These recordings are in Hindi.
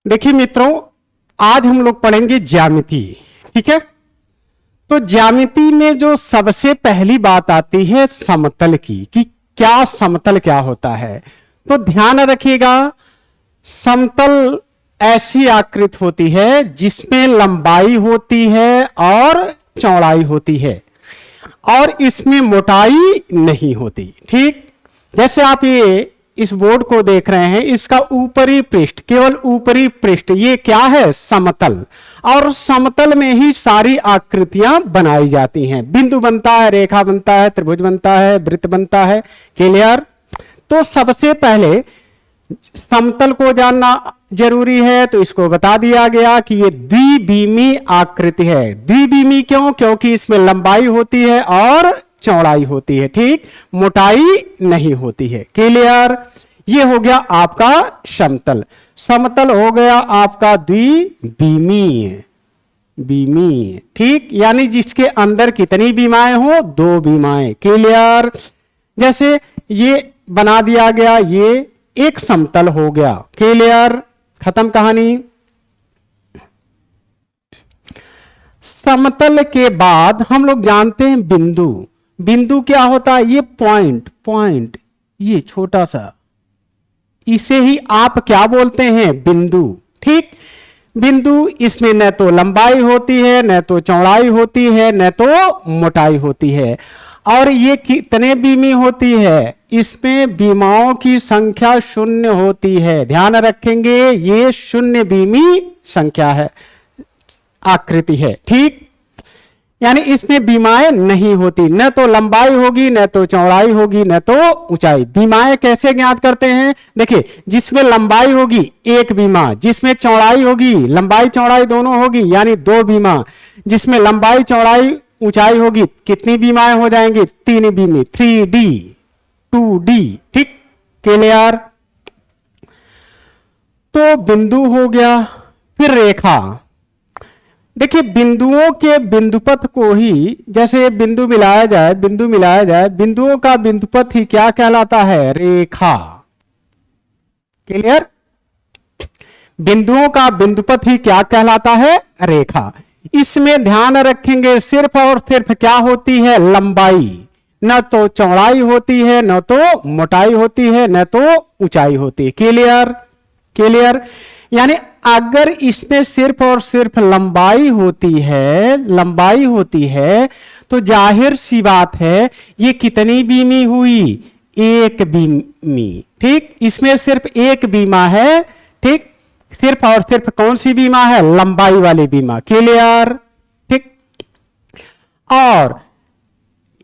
देखिए मित्रों, आज हम लोग पढ़ेंगे ज्यामिति। ठीक है, तो ज्यामिति में जो सबसे पहली बात आती है समतल की, कि क्या समतल क्या होता है। तो ध्यान रखिएगा, समतल ऐसी आकृति होती है जिसमें लंबाई होती है और चौड़ाई होती है और इसमें मोटाई नहीं होती। ठीक, जैसे आप ये इस बोर्ड को देख रहे हैं, इसका ऊपरी पृष्ठ, केवल ऊपरी पृष्ठ, ये क्या है? समतल। और समतल में ही सारी आकृतियां बनाई जाती हैं। बिंदु बनता है, रेखा बनता है, त्रिभुज बनता है, वृत्त बनता है। क्लियर? तो सबसे पहले समतल को जानना जरूरी है, तो इसको बता दिया गया कि ये द्विविमी आकृति है। द्विविमी क्यों? क्योंकि इसमें लंबाई होती है और चौड़ाई होती है। ठीक, मोटाई नहीं होती है। क्लियर? ये हो गया आपका समतल। समतल हो गया आपका द्विविमीय। विमीय, ठीक, यानी जिसके अंदर कितनी बीमाएं हो? दो बीमाएं। क्लियर? जैसे ये बना दिया गया, ये एक समतल हो गया। क्लियर? खत्म कहानी। समतल के बाद हम लोग जानते हैं बिंदु। बिंदु क्या होता है? ये पॉइंट, ये छोटा सा, इसे ही आप क्या बोलते हैं? बिंदु। ठीक, बिंदु, इसमें न तो लंबाई होती है, न तो चौड़ाई होती है, न तो मोटाई होती है। और ये कितने बीमी होती है? इसमें बीमाओं की संख्या शून्य होती है। ध्यान रखेंगे, ये शून्य बीमी संख्या है, आकृति है। ठीक, यानी इसमें बीमाएं नहीं होती, न तो लंबाई होगी, न तो चौड़ाई होगी, न तो ऊंचाई। बीमाएं कैसे ज्ञात करते हैं? देखिए, जिसमें लंबाई होगी एक बीमा, जिसमें चौड़ाई होगी, लंबाई चौड़ाई दोनों होगी, यानी दो बीमा। जिसमें लंबाई चौड़ाई ऊंचाई होगी, कितनी बीमाएं हो जाएंगी? तीन बीमी, 3D 2D। ठीक, क्लियर? तो बिंदु हो गया, फिर रेखा। देखिए, बिंदुओं के बिंदुपथ को ही, जैसे बिंदु मिलाया जाए, बिंदुओं का बिंदुपथ ही क्या कहलाता है? रेखा। क्लियर? बिंदुओं का बिंदुपथ ही क्या कहलाता है? रेखा। इसमें ध्यान रखेंगे, सिर्फ और सिर्फ क्या होती है? लंबाई। न तो चौड़ाई होती है, न तो मोटाई होती है, न तो ऊंचाई होती है। क्लियर? क्लियर? यानी अगर इसमें सिर्फ और सिर्फ लंबाई होती है, तो जाहिर सी बात है, ये कितनी बीमी हुई? एक बीमी। ठीक, इसमें सिर्फ एक बीमा है। ठीक, सिर्फ और सिर्फ कौन सी बीमा है? लंबाई वाली बीमा। क्लियर? ठीक, और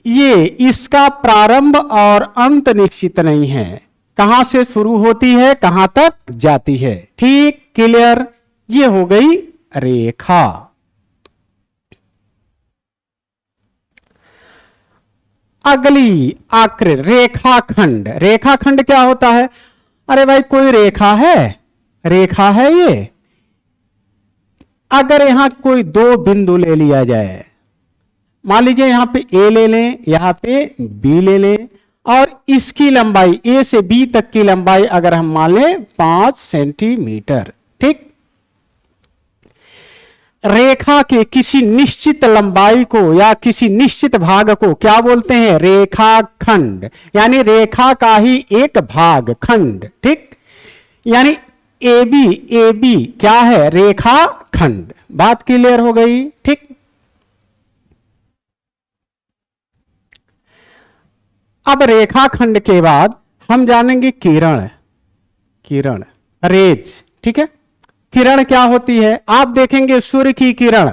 ये इसका प्रारंभ और अंत निश्चित नहीं है, कहां से शुरू होती है, कहां तक जाती है। ठीक, क्लियर? ये हो गई रेखा। अगली आकृति रेखाखंड। रेखाखंड क्या होता है? अरे भाई, कोई रेखा है ये। अगर यहां कोई दो बिंदु ले लिया जाए, मान लीजिए यहां पे ए ले लें, यहां पे बी ले लें, और इसकी लंबाई ए से बी तक की लंबाई अगर हम मान लें 5 सेंटीमीटर। ठीक, रेखा के किसी निश्चित लंबाई को या किसी निश्चित भाग को क्या बोलते हैं? रेखाखंड। यानी रेखा का ही एक भाग, खंड। ठीक, यानी ए बी क्या है? रेखाखंड। बात क्लियर हो गई? ठीक, अब रेखाखंड के बाद हम जानेंगे किरण, रेज। ठीक है, किरण क्या होती है? आप देखेंगे सूर्य की किरण।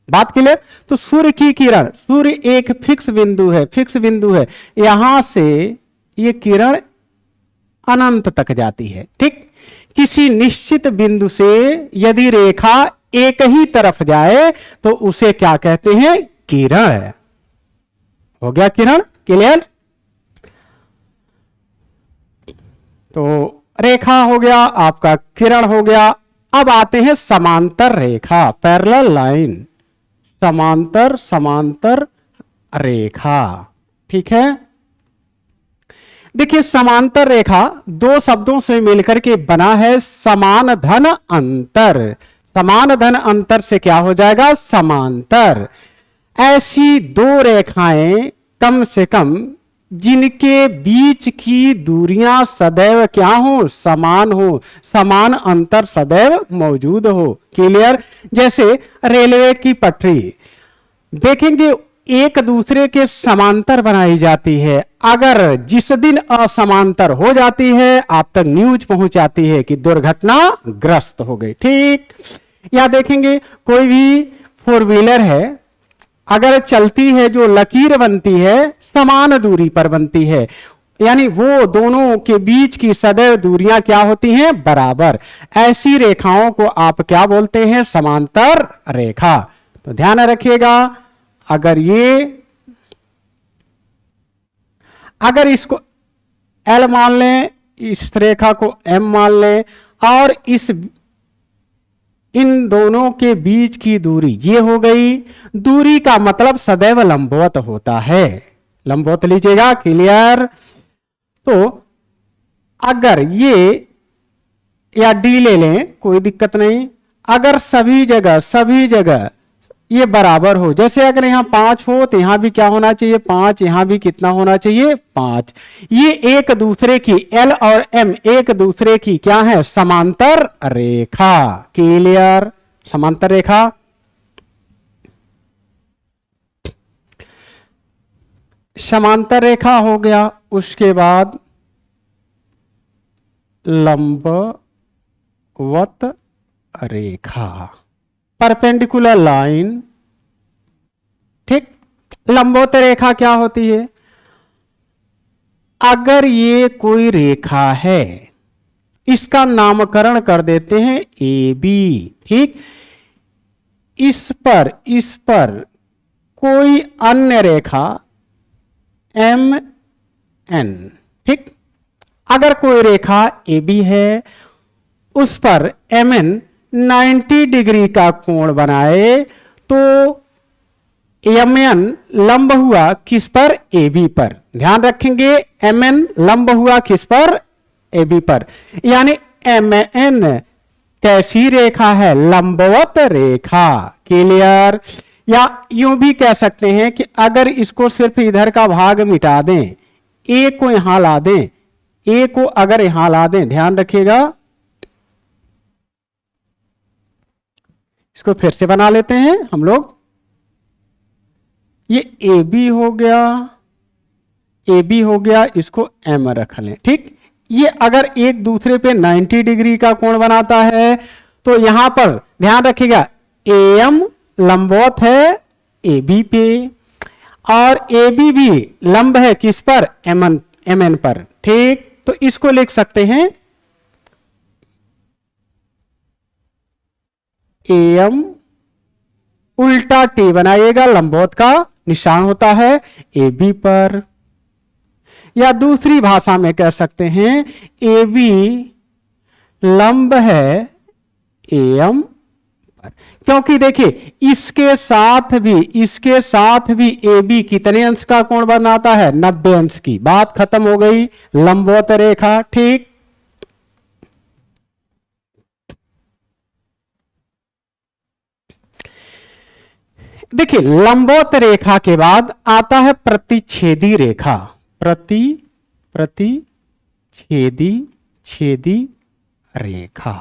बात क्लियर? तो सूर्य की किरण, सूर्य एक फिक्स बिंदु है, यहां से ये किरण अनंत तक जाती है। ठीक, किसी निश्चित बिंदु से यदि रेखा एक ही तरफ जाए तो उसे क्या कहते हैं? किरण। हो गया किरण। क्लियर? तो रेखा हो गया आपका, किरण हो गया। अब आते हैं समांतर रेखा, पैरेलल लाइन। समांतर रेखा। ठीक है, देखिए समांतर रेखा दो शब्दों से मिलकर के बना है समान धन अंतर। समान धन अंतर से क्या हो जाएगा? समांतर। ऐसी दो रेखाएं कम से कम जिनके बीच की दूरियां सदैव क्या हो? समान हो, समान अंतर सदैव मौजूद हो। क्लियर? जैसे रेलवे की पटरी देखेंगे एक दूसरे के समांतर बनाई जाती है, अगर जिस दिन असमांतर हो जाती है आप तक न्यूज पहुंच जाती है कि दुर्घटना ग्रस्त हो गई। ठीक? या देखेंगे कोई भी फोर व्हीलर है, अगर चलती है जो लकीर बनती है समान दूरी पर बनती है, यानी वो दोनों के बीच की सदैव दूरियां क्या होती हैं? बराबर। ऐसी रेखाओं को आप क्या बोलते हैं? समांतर रेखा। तो ध्यान रखिएगा, अगर इसको L मान लें, इस रेखा को M मान लें, और इन दोनों के बीच की दूरी ये हो गई। दूरी का मतलब सदैव लंबवत होता है, लंबवत लीजिएगा। क्लियर? तो अगर ये या D ले लें, कोई दिक्कत नहीं। अगर सभी जगह ये बराबर हो, जैसे अगर यहां 5 हो तो यहां भी क्या होना चाहिए? 5। यहां भी कितना होना चाहिए? 5। ये एक दूसरे की L और M एक दूसरे की क्या है? समांतर रेखा। क्लियर? समांतर रेखा। समांतर रेखा हो गया, उसके बाद लंबवत रेखा, परपेंडिकुलर लाइन। ठीक? लंबवत रेखा क्या होती है? अगर ये कोई रेखा है, इसका नामकरण कर देते हैं ए बी। ठीक? इस पर कोई अन्य रेखा एम एन। ठीक? अगर कोई रेखा ए बी है, उस पर एम एन 90 डिग्री का कोण बनाए, तो एम एन लंब हुआ किस पर? ए बी पर। ध्यान रखेंगे, एम एन लंब हुआ किस पर? ए बी पर। यानी एम एन कैसी रेखा है? लंबवत रेखा। क्लियर? या यूं भी कह सकते हैं कि अगर इसको सिर्फ इधर का भाग मिटा दें, ए को यहां ला दें, ए को अगर यहां ला दें, ध्यान रखिएगा, इसको फिर से बना लेते हैं हम लोग। ये ए बी हो गया, इसको एम रख लें। ठीक? ये अगर एक दूसरे पे 90 डिग्री का कोण बनाता है, तो यहां पर ध्यान रखिएगा ए एम लंबवत है ए बी पे, और ए बी भी लंब है किस पर? एम एन पर। ठीक? तो इसको लिख सकते हैं एम उल्टा टी बनाइएगा, लंबवत का निशान होता है ए बी पर। या दूसरी भाषा में कह सकते हैं ए बी लंब है ए एम पर, क्योंकि देखिए इसके साथ भी ए बी कितने अंश का कोण बनाता है? 90 अंश की। बात खत्म हो गई, लंबवत रेखा। ठीक? देखिए लंबवत रेखा के बाद आता है प्रतिच्छेदी रेखा। छेदी रेखा,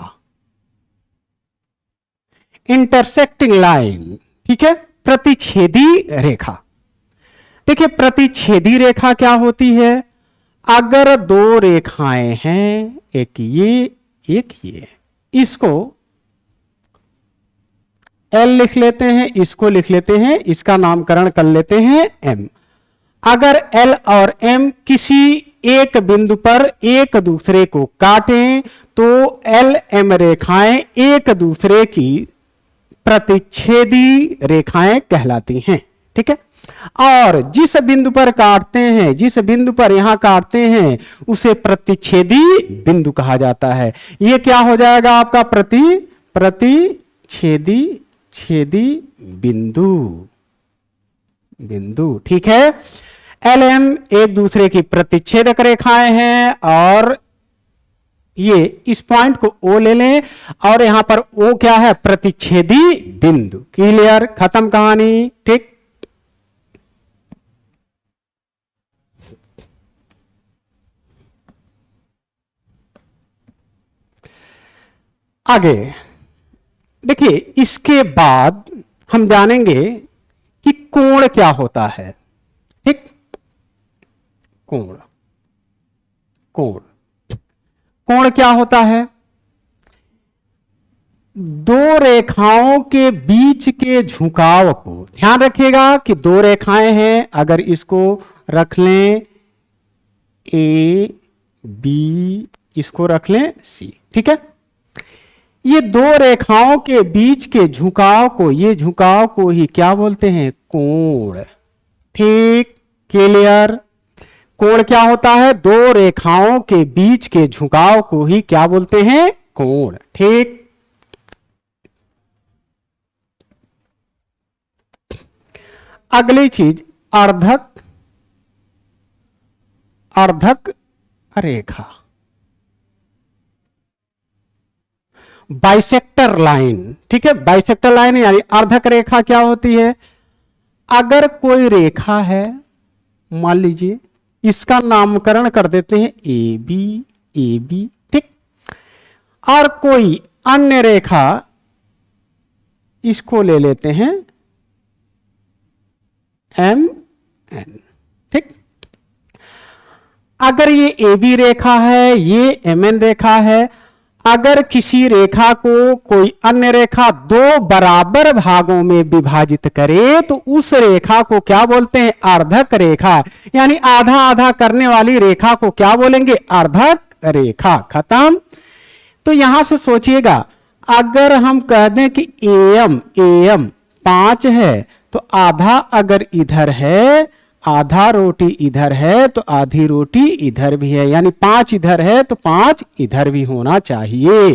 इंटरसेक्टिंग लाइन। ठीक है? प्रतिच्छेदी रेखा। देखिए प्रतिच्छेदी रेखा क्या होती है? अगर दो रेखाएं हैं, एक ये, इसको L लिख लेते हैं, इसको लिख लेते हैं, इसका नामकरण कर लेते हैं M। अगर L और M किसी एक बिंदु पर एक दूसरे को काटें, तो L M रेखाएं एक दूसरे की प्रतिच्छेदी रेखाएं कहलाती हैं। ठीक है? और जिस बिंदु पर काटते हैं, जिस बिंदु पर यहां काटते हैं, उसे प्रतिच्छेदी बिंदु कहा जाता है। यह क्या हो जाएगा आपका? छेदी बिंदु। ठीक है? एल एम एक दूसरे की प्रतिच्छेदक रेखाएं हैं, और ये इस पॉइंट को ओ ले लें, और यहां पर ओ क्या है, प्रतिच्छेदी बिंदु। क्लियर, खत्म कहानी। ठीक, आगे देखिए, इसके बाद हम जानेंगे कि कोण क्या होता है। ठीक, कोण, कोण, कोण क्या होता है? दो रेखाओं के बीच के झुकाव को, ध्यान रखिएगा कि दो रेखाएं हैं, अगर इसको रख लें ए बी, इसको रख लें सी, ठीक है, ये दो रेखाओं के बीच के झुकाव को, ये झुकाव को ही क्या बोलते हैं, कोण। ठीक, क्लियर। कोण क्या होता है? दो रेखाओं के बीच के झुकाव को ही क्या बोलते हैं, कोण। ठीक, अगली चीज, अर्धक, अर्धक रेखा, बाइसेक्टर लाइन। ठीक है, बाइसेक्टर लाइन यानी अर्धक रेखा क्या होती है? अगर कोई रेखा है, मान लीजिए इसका नामकरण कर देते हैं ए बी, ए बी, ठीक, और कोई अन्य रेखा इसको ले लेते हैं एम एन। ठीक, अगर ये ए बी रेखा है, ये एम एन रेखा है, अगर किसी रेखा को कोई अन्य रेखा दो बराबर भागों में विभाजित करे तो उस रेखा को क्या बोलते हैं, अर्धक रेखा, यानी आधा आधा करने वाली रेखा को क्या बोलेंगे, अर्धक रेखा। खत्म। तो यहां से सोचिएगा, अगर हम कह दें कि एम, एम 5 है, तो आधा अगर इधर है, आधा रोटी इधर है, तो आधी रोटी इधर भी है, यानी 5 इधर है तो 5 इधर भी होना चाहिए।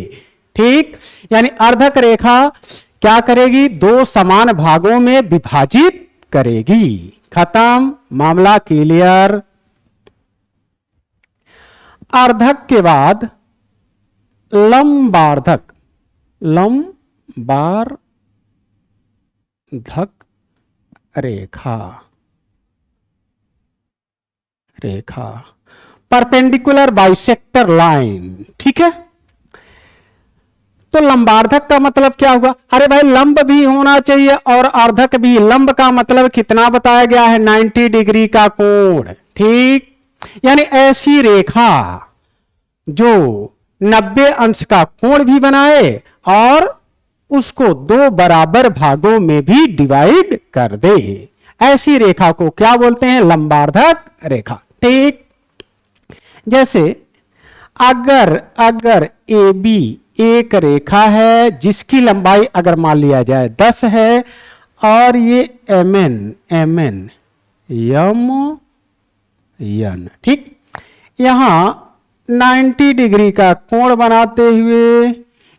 ठीक, यानी अर्धक रेखा क्या करेगी, दो समान भागों में विभाजित करेगी। खत्म, मामला क्लियर। अर्धक के बाद लंबार्धक, लंबार्धक रेखा, रेखा, परपेंडिकुलर बाइसेक्टर लाइन। ठीक है, तो लंबार्धक का मतलब क्या हुआ? अरे भाई, लंब भी होना चाहिए और अर्धक भी। लंब का मतलब कितना बताया गया है, 90 डिग्री का कोण। ठीक, यानी ऐसी रेखा जो 90 अंश का कोण भी बनाए और उसको दो बराबर भागों में भी डिवाइड कर दे, ऐसी रेखा को क्या बोलते हैं, लंबार्धक रेखा। ठीक, जैसे अगर ए बी एक रेखा है जिसकी लंबाई अगर मान लिया जाए 10 है, और ये एम एन यम यन, ठीक, यहां 90 डिग्री का कोण बनाते हुए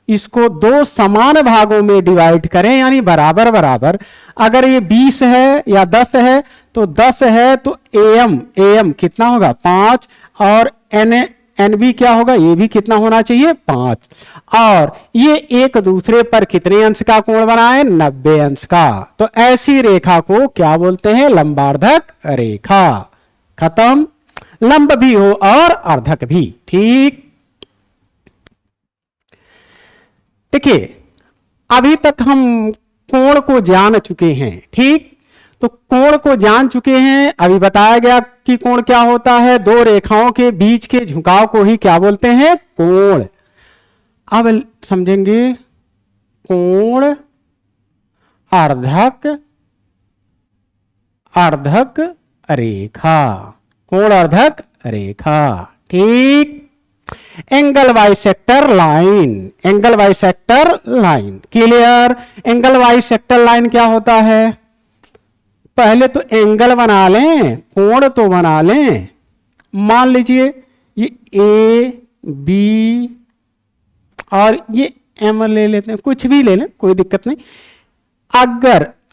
इसको दो समान भागों में डिवाइड करें, यानी बराबर बराबर। अगर ये 20 है या 10 है, तो 10 है तो एम कितना होगा, 5, और एन बी क्या होगा, ये भी कितना होना चाहिए, 5, और ये एक दूसरे पर कितने अंश का कोण बनाए, 90 अंश का। तो ऐसी रेखा को क्या बोलते हैं, लंबार्धक रेखा। खत्म, लंब भी हो और अर्धक भी। ठीक, देखिए अभी तक हम कोण को जान चुके हैं। ठीक, तो कोण को जान चुके हैं। अभी बताया गया कि कोण क्या होता है, दो रेखाओं के बीच के झुकाव को ही क्या बोलते हैं, कोण। अब समझेंगे कोण अर्धक, अर्धक रेखा, कोण अर्धक रेखा। ठीक, angle bisector line, angle bisector line. Clear. Angle bisector line क्या होता है, पहले तो एंगल बना लें, कोण तो बना लें। मान लीजिए ये ए बी और ये एम ले लेते हैं, कुछ भी ले लें, कोई दिक्कत नहीं।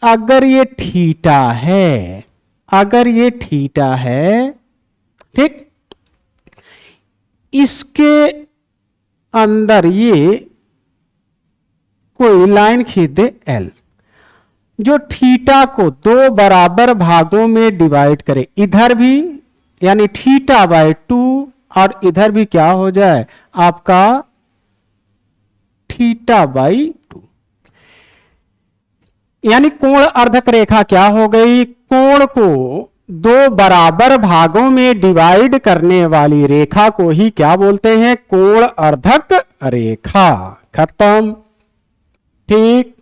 अगर ये थीटा है, अगर ये थीटा है, ठीक, इसके अंदर ये कोई लाइन खींच दे एल, जो थीटा को दो बराबर भागों में डिवाइड करे, इधर भी यानी थीटा बाय 2 और इधर भी क्या हो जाए आपका थीटा बाई 2, यानी कोण अर्धक रेखा क्या हो गई, कोण को दो बराबर भागों में डिवाइड करने वाली रेखा को ही क्या बोलते हैं, कोण अर्धक रेखा। खत्म, ठीक।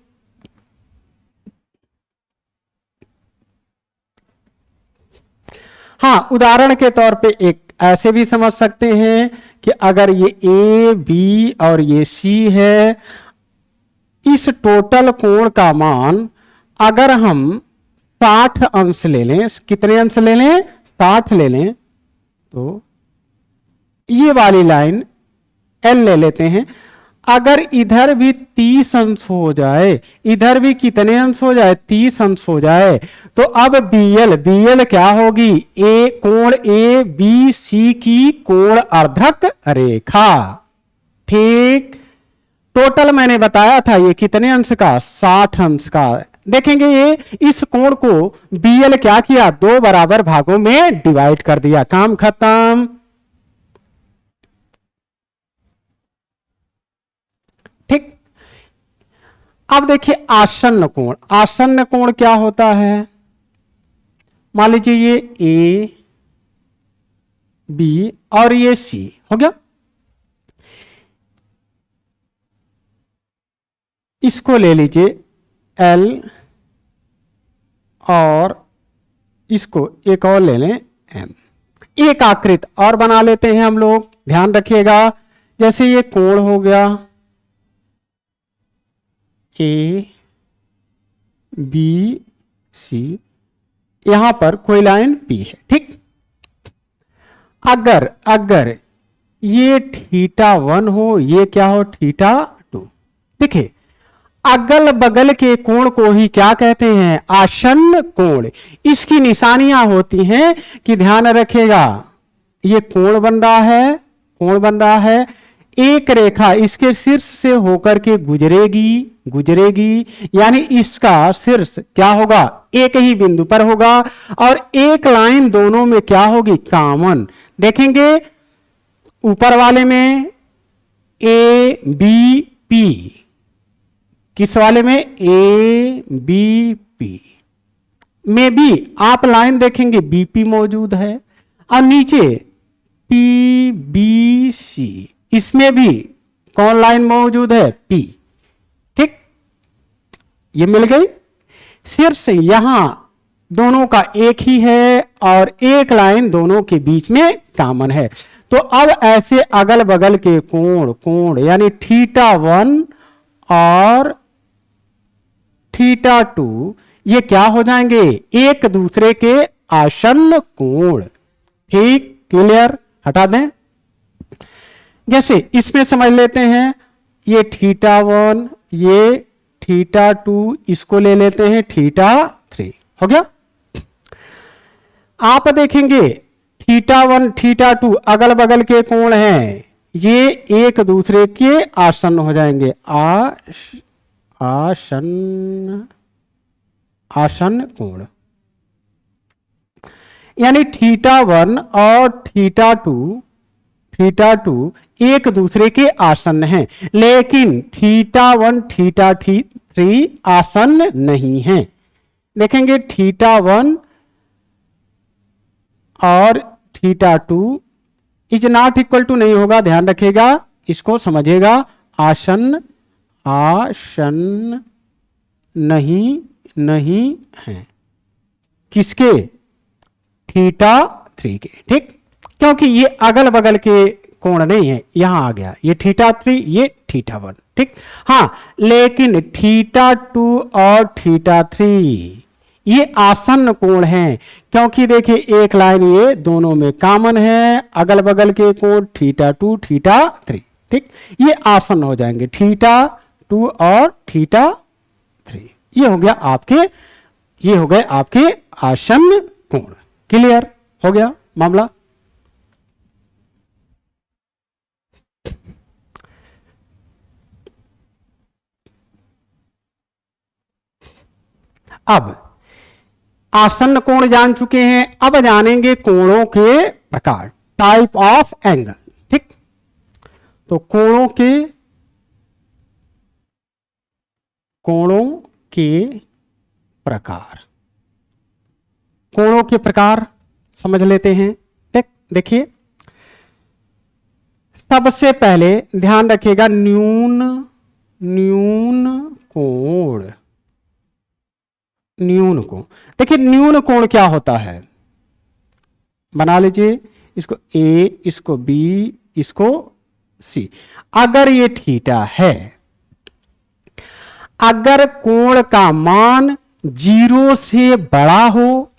हाँ, उदाहरण के तौर पे एक ऐसे भी समझ सकते हैं कि अगर ये ए बी और ये सी है, इस टोटल कोण का मान अगर हम 60 अंश ले लें, कितने अंश ले लें, 60 ले लें, तो ये वाली लाइन एल ले लेते हैं। अगर इधर भी 30 अंश हो जाए, इधर भी कितने अंश हो जाए, 30 अंश हो जाए, तो अब बीएल क्या होगी, ए कोण ए बी सी की कोण अर्धक रेखा। ठीक, टोटल मैंने बताया था ये कितने अंश का, 60 अंश का। देखेंगे ये इस कोण को बीएल क्या किया, दो बराबर भागों में डिवाइड कर दिया, काम खत्म। ठीक, अब देखिए आसन्न कोण, आसन्न कोण क्या होता है, मान लीजिए ये ए बी और ये सी हो गया, इसको ले लीजिए एल और इसको एक और ले लें एम। एक आकृत और बना लेते हैं हम लोग, ध्यान रखिएगा। जैसे ये कोण हो गया ए बी सी, यहां पर कोई लाइन पी है, ठीक। अगर ये θ1 हो, ये क्या हो θ2, देखिए अगल बगल के कोण को ही क्या कहते हैं, आसन्न कोण। इसकी निशानियां होती हैं कि ध्यान रखेगा, ये कोण बन रहा है, कोण बन रहा है, एक रेखा इसके शीर्ष से होकर के गुजरेगी, यानी इसका शीर्ष क्या होगा, एक ही बिंदु पर होगा, और एक लाइन दोनों में क्या होगी, कॉमन। देखेंगे ऊपर वाले में ए बी पी, किस वाले में, ए बी पी में भी आप लाइन देखेंगे बीपी मौजूद है, और नीचे पी बी सी, इसमें भी कौन लाइन मौजूद है, पी। ठीक, ये मिल गई। शीर्ष यहां दोनों का एक ही है और एक लाइन दोनों के बीच में कॉमन है। तो अब ऐसे अगल बगल के कोण यानी θ1 और θ2 ये क्या हो जाएंगे, एक दूसरे के आसन्न कोण। ठीक, क्लियर, हटा दें। जैसे इसमें समझ लेते हैं, ये θ1 ये θ2, इसको ले लेते हैं θ3, हो गया। आप देखेंगे θ1 θ2 अगल बगल के कोण हैं, ये एक दूसरे के आसन्न हो जाएंगे, आसन्न कोण, यानी θ1 और θ2 एक दूसरे के आसन्न हैं, लेकिन θ1 θ3 आसन्न नहीं है। देखेंगे θ1 और θ2 इज नॉट इक्वल टू नहीं होगा, ध्यान रखिएगा, इसको समझिएगा, आसन्न नहीं है, किसके, θ3 के। ठीक, क्योंकि ये अगल बगल के कोण नहीं है, यहां आ गया ये θ3 ये θ1। ठीक, हाँ, लेकिन θ2 और θ3 ये आसन्न कोण हैं, क्योंकि देखिए एक लाइन ये दोनों में कॉमन है, अगल बगल के कोण θ2 θ3। ठीक, ये आसन्न हो जाएंगे, θ2 और θ3। ये हो गया आपके, ये हो गए आपके आसन्न कोण। क्लियर हो गया मामला। अब आसन्न कोण जान चुके हैं, अब जानेंगे कोणों के प्रकार, टाइप ऑफ एंगल। ठीक, तो कोणों के प्रकार, कोणों के प्रकार समझ लेते हैं। देखिए सबसे पहले ध्यान रखिएगा, न्यून कोण। न्यून कोण, देखिए न्यून कोण क्या होता है, बना लीजिए इसको ए, इसको बी, इसको सी। अगर ये थीटा है, अगर कोण का मान 0 से बड़ा हो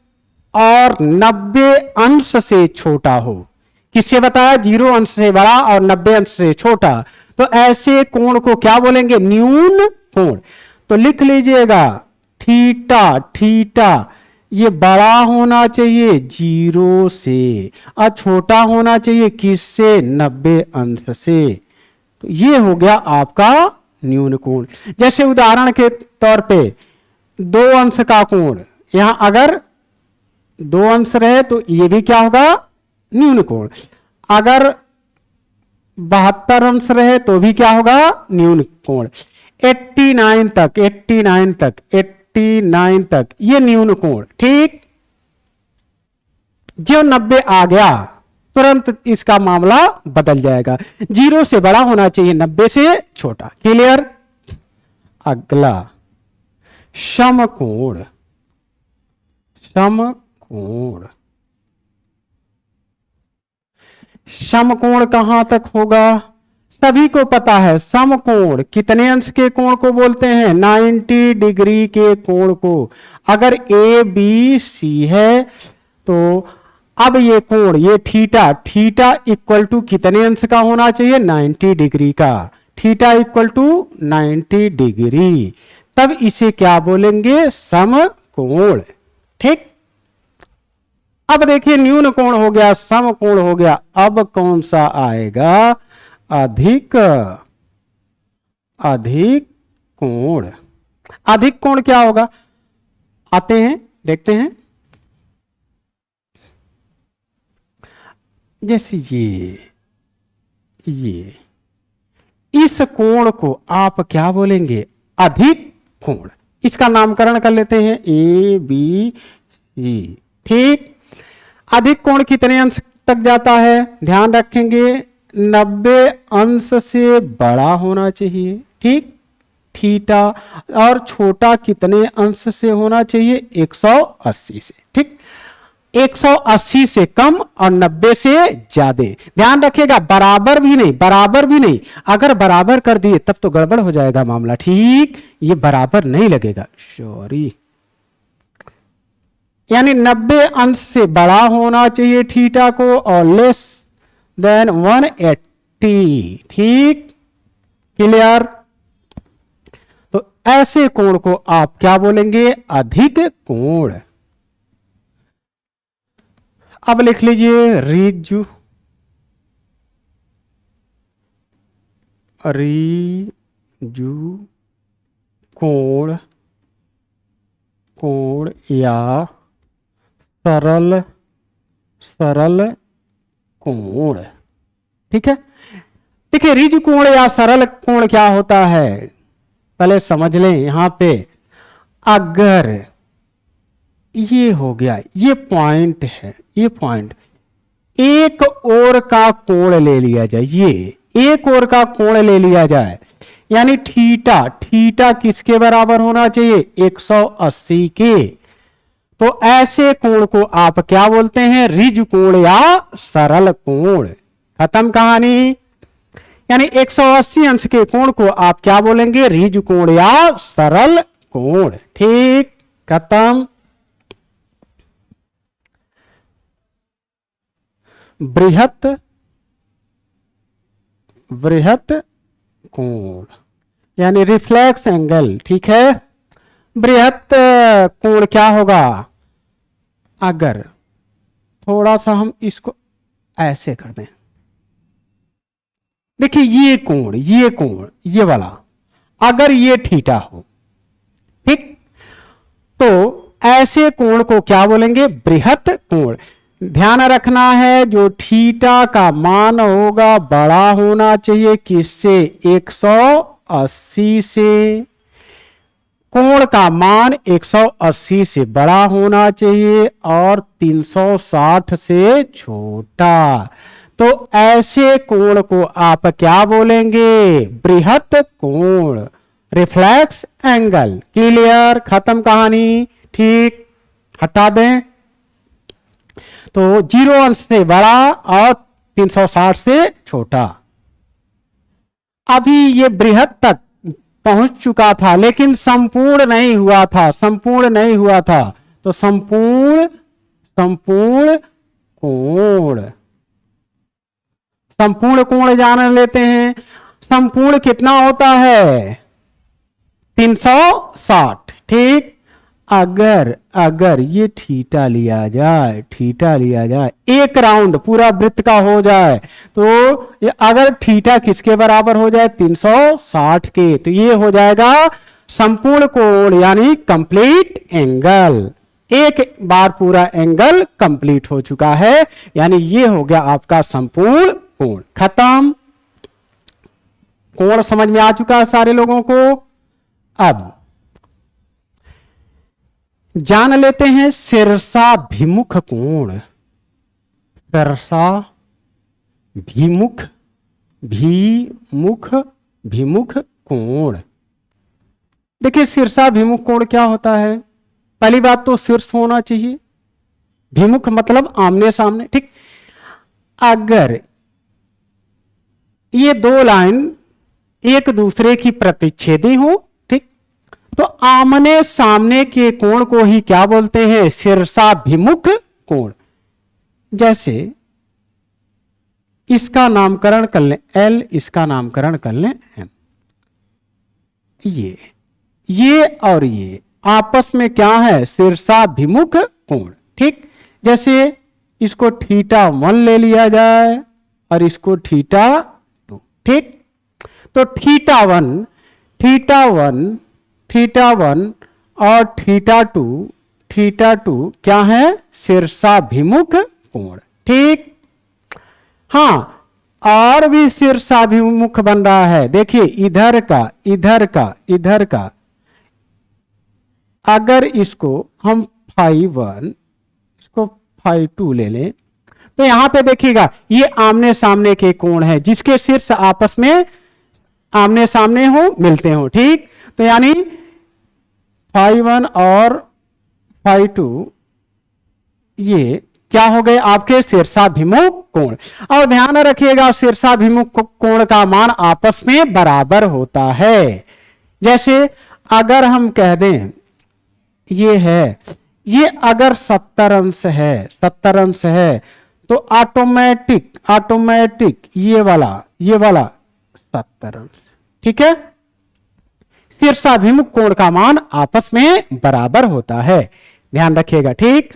और 90 अंश से छोटा हो, किससे बताया, 0 अंश से बड़ा और 90 अंश से छोटा, तो ऐसे कोण को क्या बोलेंगे, न्यून कोण। तो लिख लीजिएगा थीटा ये बड़ा होना चाहिए 0 से और छोटा होना चाहिए किससे, 90 अंश से। तो ये हो गया आपका न्यून कोण। जैसे उदाहरण के तौर पे 2 अंश का कोण, यहां अगर 2 अंश रहे तो ये भी क्या होगा, न्यून कोण। अगर 72 अंश रहे तो भी क्या होगा, न्यून कोण। 89 तक ये न्यून कोण। ठीक, जो 90 आ गया तुरंत इसका मामला बदल जाएगा, 0 से बड़ा होना चाहिए, 90 से छोटा। क्लियर। अगला समकोण। समकोण कहां तक होगा, सभी को पता है। समकोण कितने अंश के कोण को बोलते हैं, 90 डिग्री के कोण को। अगर ए बी सी है तो अब ये कोण, ये थीटा इक्वल टू कितने अंश का होना चाहिए, 90 डिग्री का। थीटा इक्वल टू 90 डिग्री, तब इसे क्या बोलेंगे, समकोण। ठीक, अब देखिए न्यून कोण हो गया, समकोण हो गया, अब कौन सा आएगा, अधिक कोण। अधिक कोण क्या होगा, आते हैं देखते हैं। जैसे ये इस कोण को आप क्या बोलेंगे, अधिक कोण। इसका नामकरण कर लेते हैं ए बी सी। ठीक, अधिक कोण कितने अंश तक जाता है, ध्यान रखेंगे 90 अंश से बड़ा होना चाहिए। ठीक, थीटा, और छोटा कितने अंश से होना चाहिए, 180 से। ठीक, 180 से कम और 90 से ज्यादा। ध्यान रखिएगा बराबर भी नहीं, अगर बराबर कर दिए तब तो गड़बड़ हो जाएगा मामला। ठीक, ये बराबर नहीं लगेगा, सॉरी, यानी 90 अंश से बड़ा होना चाहिए थीटा को और लेस देन 180। ठीक, क्लियर। तो ऐसे कोण को आप क्या बोलेंगे, अधिक कोण। अब लिख लीजिए ऋजु कोण या सरल कोण। ठीक है, देखिए ऋजु कोण या सरल कोण क्या होता है, पहले समझ लें। यहां पे अगर ये हो गया, ये पॉइंट है, ये पॉइंट, एक ओर का कोण ले लिया जाए, ये एक ओर का कोण ले लिया जाए, यानी थीटा किसके बराबर होना चाहिए, 180 के। तो ऐसे कोण को आप क्या बोलते हैं, ऋजु कोण या सरल कोण। खत्म कहानी। यानी 180 अंश के कोण को आप क्या बोलेंगे, ऋजु कोण या सरल कोण। ठीक, खत्म। बृहत कोण यानी रिफ्लेक्स एंगल। ठीक है, बृहत कोण क्या होगा, अगर थोड़ा सा हम इसको ऐसे कर दें, देखिए ये कोण, ये वाला, अगर ये थीटा हो, ठीक, तो ऐसे कोण को क्या बोलेंगे? बृहत कोण। ध्यान रखना है जो थीटा का मान होगा बड़ा होना चाहिए किससे? 180 से। कोण का मान 180 से बड़ा होना चाहिए और 360 से छोटा। तो ऐसे कोण को आप क्या बोलेंगे? बृहत कोण, रिफ्लेक्स एंगल। क्लियर? खत्म कहानी। ठीक, हटा दें। तो 0 अंश से बड़ा और 360 से छोटा। अभी ये बृहत तक पहुंच चुका था लेकिन संपूर्ण नहीं हुआ था, तो संपूर्ण कोण जान लेते हैं। संपूर्ण कितना होता है? 360। ठीक, अगर ये थीटा लिया जाए, एक राउंड पूरा वृत्त का हो जाए, तो ये अगर थीटा किसके बराबर हो जाए? 360 के, तो ये हो जाएगा संपूर्ण कोण यानी कंप्लीट एंगल। एक बार पूरा एंगल कंप्लीट हो चुका है, यानी ये हो गया आपका संपूर्ण कोण। खत्म। कोण समझ में आ चुका है सारे लोगों को। अब जान लेते हैं शीर्षाभिमुख कोण। भिमुख कोण। देखिए शीर्षाभिमुख कोण क्या होता है? पहली बात तो शीर्ष होना चाहिए, भिमुख मतलब आमने सामने। ठीक, अगर ये दो लाइन एक दूसरे की प्रतिच्छेदी हो, ठीक, तो आमने सामने के कोण को ही क्या बोलते हैं? शीर्षाभिमुख कोण। जैसे इसका नामकरण कर लें L, इसका नामकरण कर लें M। ये और ये आपस में क्या है? शीर्षाभिमुख कोण। ठीक, जैसे इसको θ1 ले लिया जाए और इसको θ2। ठीक, तो θ1 और θ2 क्या है? शीर्षाभिमुख कोण। ठीक, हाँ, और भी शीर्षाभिमुख बन रहा है। देखिए इधर का अगर इसको हम φ1, इसको φ2 ले लें, तो यहां पे देखिएगा ये आमने सामने के कोण है, जिसके शीर्ष आपस में आमने सामने हो, मिलते हो। ठीक, तो यानी φ1 और φ2 ये क्या हो गए? आपके शीर्षाभिमुख कोण। और ध्यान रखिएगा शीर्षाभिमुख कोण का मान आपस में बराबर होता है। जैसे अगर हम कह दें ये है, ये अगर 70 अंश है, तो ऑटोमेटिक ये वाला 70 अंश। ठीक है, शीर्षाभिमुख कोण का मान आपस में बराबर होता है, ध्यान रखिएगा। ठीक,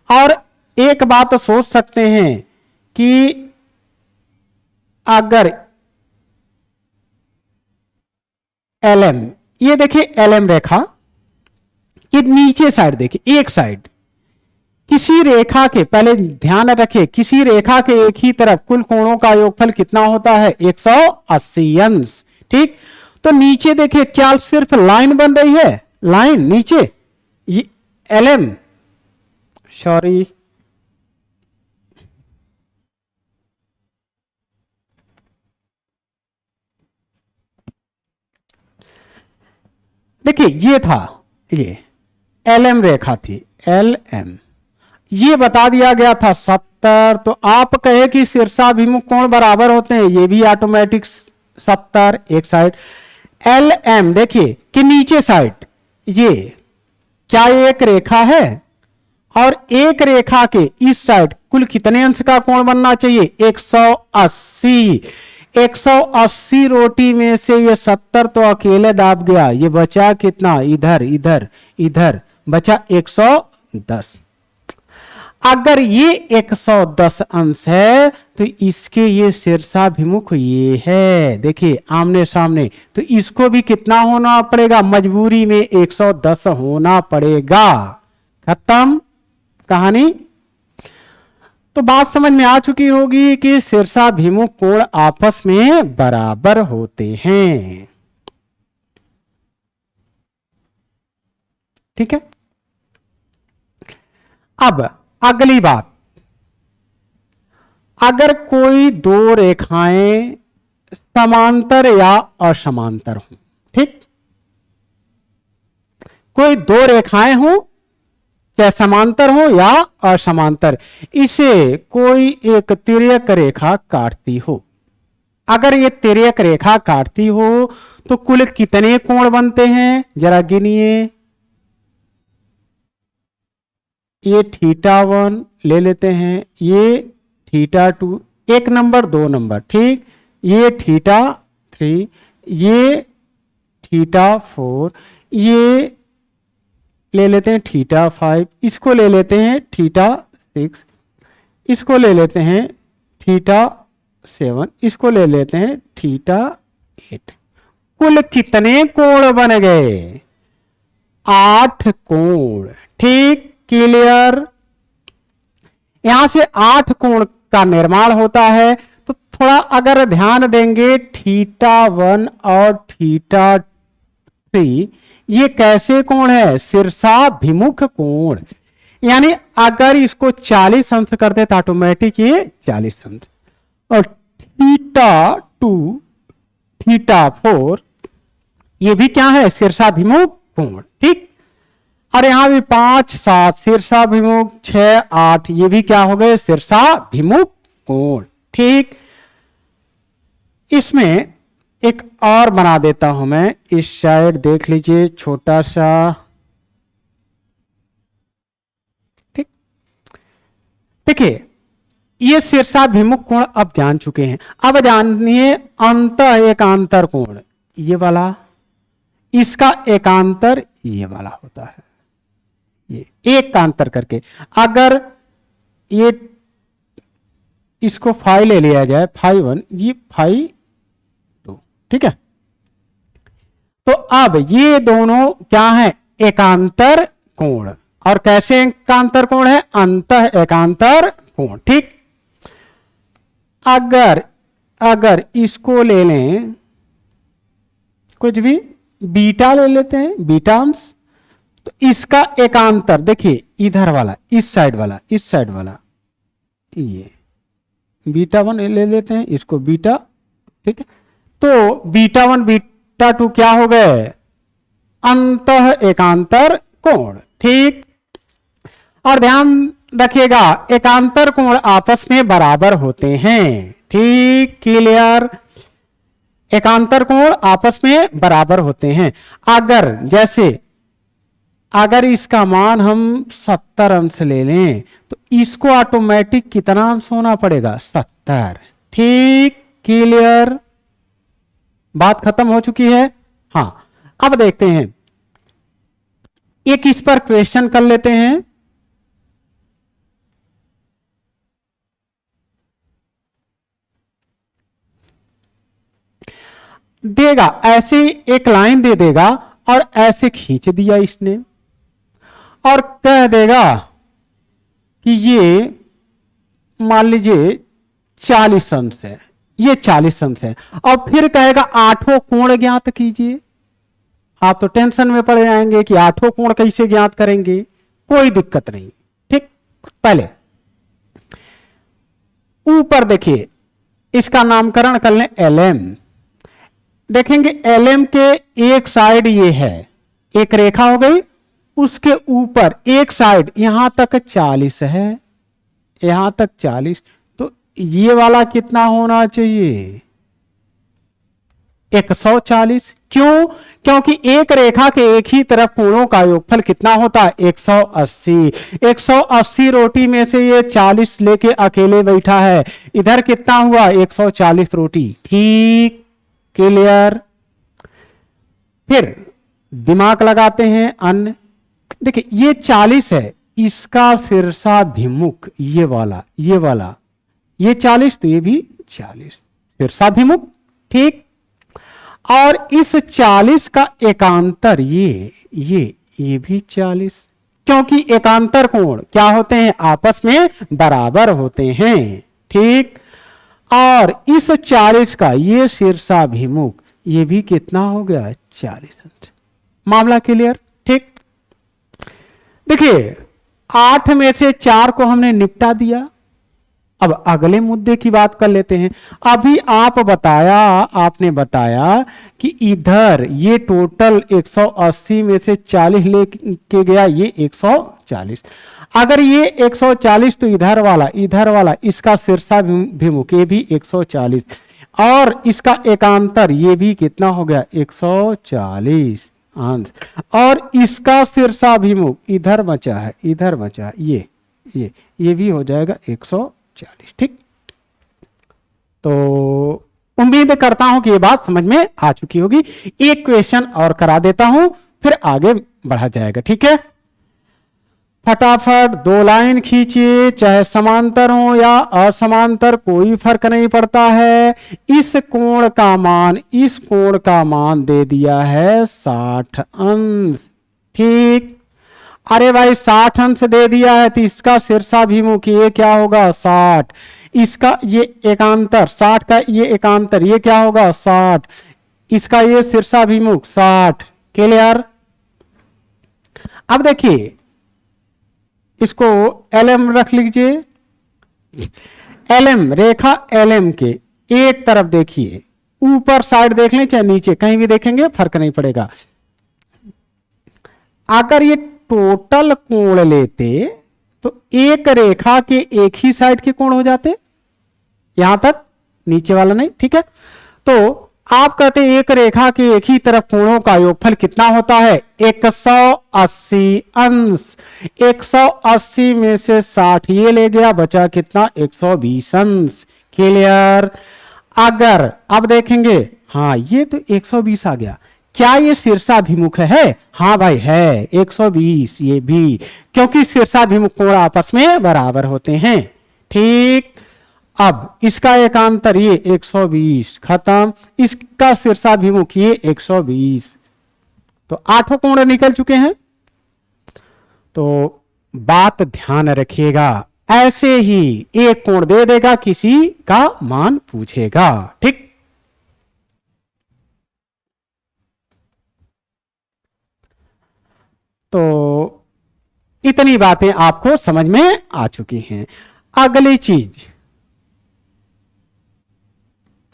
और एक बात सोच सकते हैं कि अगर LM, ये देखिए LM रेखा कि नीचे साइड देखिए, एक साइड किसी रेखा के, पहले ध्यान रखिए, किसी रेखा के एक ही तरफ कुल कोणों का योगफल कितना होता है? 180 अंश। ठीक, तो नीचे देखिए क्या सिर्फ लाइन बन रही है? लाइन नीचे, ये LM, सॉरी, देखिए ये था, ये LM रेखा थी, LM, ये बता दिया गया था 70। तो आप कहे कि शीर्षाभिमुख कोण बराबर होते हैं, ये भी ऑटोमेटिक 70 एक साइड। LM देखिए कि नीचे साइड ये क्या एक रेखा है, और एक रेखा के इस साइड कुल कितने अंश का कोण बनना चाहिए? 180। 180 रोटी में से ये 70 तो अकेले दाब गया, ये बचा कितना? इधर बचा 110। अगर ये 110 अंश है तो इसके ये शीर्षाभिमुख ये है, देखिए आमने सामने, तो इसको भी कितना होना पड़ेगा, मजबूरी में 110 होना पड़ेगा। खत्म कहानी। तो बात समझ में आ चुकी होगी कि शीर्षाभिमुख कोण आपस में बराबर होते हैं। ठीक है। अब अगली बात, अगर कोई दो रेखाएं समांतर या असमांतर हो, ठीक, कोई दो रेखाएं हो चाहे समांतर हो या असमांतर, इसे कोई एक तिर्यक रेखा काटती हो। अगर ये तिर्यक रेखा काटती हो तो कुल कितने कोण बनते हैं, जरा गिनिए। ये θ1 ले लेते हैं, ये θ2, 1 नंबर 2 नंबर, ठीक, ये θ3, ये θ4, ये ले लेते हैं θ5, इसको ले लेते हैं θ6, इसको ले लेते हैं θ7, इसको ले लेते हैं θ8। कुल कितने कोण बन गए, 8 कोण। ठीक, क्लियर। यहां से 8 कोण का निर्माण होता है। तो थोड़ा अगर ध्यान देंगे, θ1 और θ3 ये कैसे कोण है, शीर्षाभिमुख कोण। यानी अगर इसको 40 अंश कर दे तो ऑटोमेटिक ये 40 अंश, और θ2 θ4 ये भी क्या है, शीर्षाभिमुख कोण। ठीक, और यहां भी 5 7 शीर्षाभिमुख, 6 8 ये भी क्या हो गए, शीर्षाभिमुख कोण। ठीक, इसमें एक और बना देता हूं मैं, इस साइड देख लीजिए छोटा सा। ठीक, देखिए ये शीर्षाभिमुख कोण अब जान चुके हैं। अब जानिए अंतः एकांतर कोण, ये वाला, इसका एकांतर ये वाला होता है, ये एक का अंतर करके। अगर ये इसको फाई ले लिया जाए, φ1, ये φ2, ठीक है। तो अब ये दोनों क्या है, एकांतर कोण। और कैसे एकांतर कोण है, अंतः एकांतर कोण। ठीक, अगर इसको ले लें, कुछ भी बीटा ले लेते हैं, बीटा अंश, तो इसका एकांतर देखिए, इधर वाला, इस साइड वाला, इस साइड वाला, ये β1 ले लेते हैं, इसको बीटा। ठीक है, तो β1 β2 क्या हो गए, अंतः एकांतर कोण। ठीक, और ध्यान रखिएगा एकांतर कोण आपस में बराबर होते हैं। ठीक, क्लियर। एकांतर कोण आपस में बराबर होते हैं। अगर जैसे अगर इसका मान हम 70 अंश ले लें तो इसको ऑटोमेटिक कितना अंश होना पड़ेगा, 70। ठीक, क्लियर, बात खत्म हो चुकी है। हाँ, अब देखते हैं, एक इस पर क्वेश्चन कर लेते हैं। देगा ऐसे एक लाइन दे देगा और ऐसे खींच दिया इसने, और कह देगा कि ये मान लीजिए 40 अंश है, ये 40 अंश है, और फिर कहेगा आठों कोण ज्ञात कीजिए। आप तो टेंशन में पड़ जाएंगे कि आठों कोण कैसे ज्ञात करेंगे, कोई दिक्कत नहीं। ठीक, पहले ऊपर देखिए, इसका नामकरण कर लें LM। देखेंगे LM के एक साइड ये है, एक रेखा हो गई, उसके ऊपर एक साइड यहां तक 40 है, यहां तक 40, तो ये वाला कितना होना चाहिए, 140। क्यों, क्योंकि एक रेखा के एक ही तरफ कोणों का योगफल कितना होता है, 180। 180 रोटी में से ये 40 लेके अकेले बैठा है, इधर कितना हुआ, 140 रोटी। ठीक, क्लियर। फिर दिमाग लगाते हैं अन्य। देखिए ये 40 है, इसका शीर्षाभिमुख ये वाला ये 40, तो ये भी 40 शीर्षाभिमुख, ठीक। और इस 40 का एकांतर ये भी 40, क्योंकि एकांतर कोण क्या होते हैं, आपस में बराबर होते हैं, ठीक। और इस 40 का ये शीर्षाभिमुख ये भी कितना हो गया, 40 अंश। मामला क्लियर, ठीक। देखिए 8 में से 4 को हमने निपटा दिया। अब अगले मुद्दे की बात कर लेते हैं। अभी आपने बताया कि इधर ये टोटल 180 में से 40 लेके गया, ये 140। अगर ये 140 तो इधर वाला इसका शीर्षाभिमुख ये भी 140 और इसका एकांतर ये भी कितना हो गया, 140 अंश। और इसका शीर्षाभिमुख इधर बचा है ये भी हो जाएगा 140, ठीक। तो उम्मीद करता हूं कि ये बात समझ में आ चुकी होगी। एक क्वेश्चन और करा देता हूं, फिर आगे बढ़ा जाएगा, ठीक है। फटाफट 2 लाइन खींचिए, चाहे समांतर हो या असमांतर कोई फर्क नहीं पड़ता है। इस कोण का मान दे दिया है 60 अंश, ठीक। अरे भाई 60 अंश दे दिया है तो इसका शीर्षाभिमुख ये क्या होगा, 60। इसका ये एकांतर 60 का ये एकांतर ये क्या होगा, 60। इसका ये शीर्षाभिमुख 60। क्लियर। अब देखिए इसको LM रख लीजिए। LM रेखा LM के एक तरफ देखिए, ऊपर साइड देख लें चाहे नीचे कहीं भी देखेंगे फर्क नहीं पड़ेगा। अगर ये टोटल कोण लेते तो एक रेखा के एक ही साइड के कोण हो जाते, यहां तक, नीचे वाला नहीं, ठीक है। तो आप कहते हैं एक रेखा के एक ही तरफ कोणों का योगफल कितना होता है, 180 अंश। 180 में से 60 ये ले गया, बचा कितना, 120 अंश। क्लियर। अगर अब देखेंगे, हाँ ये तो 120 आ गया, क्या ये शीर्षाभिमुख है? हाँ भाई है, 120 ये भी, क्योंकि शीर्षाभिमुख कोण आपस में बराबर होते हैं, ठीक। अब इसका एकांतर ये 120 खत्म, इसका शीर्षाभिमुख ये 120, तो 8 कोण निकल चुके हैं। तो बात ध्यान रखिएगा, ऐसे ही एक कोण दे देगा, किसी का मान पूछेगा, ठीक। तो इतनी बातें आपको समझ में आ चुकी हैं। अगली चीज,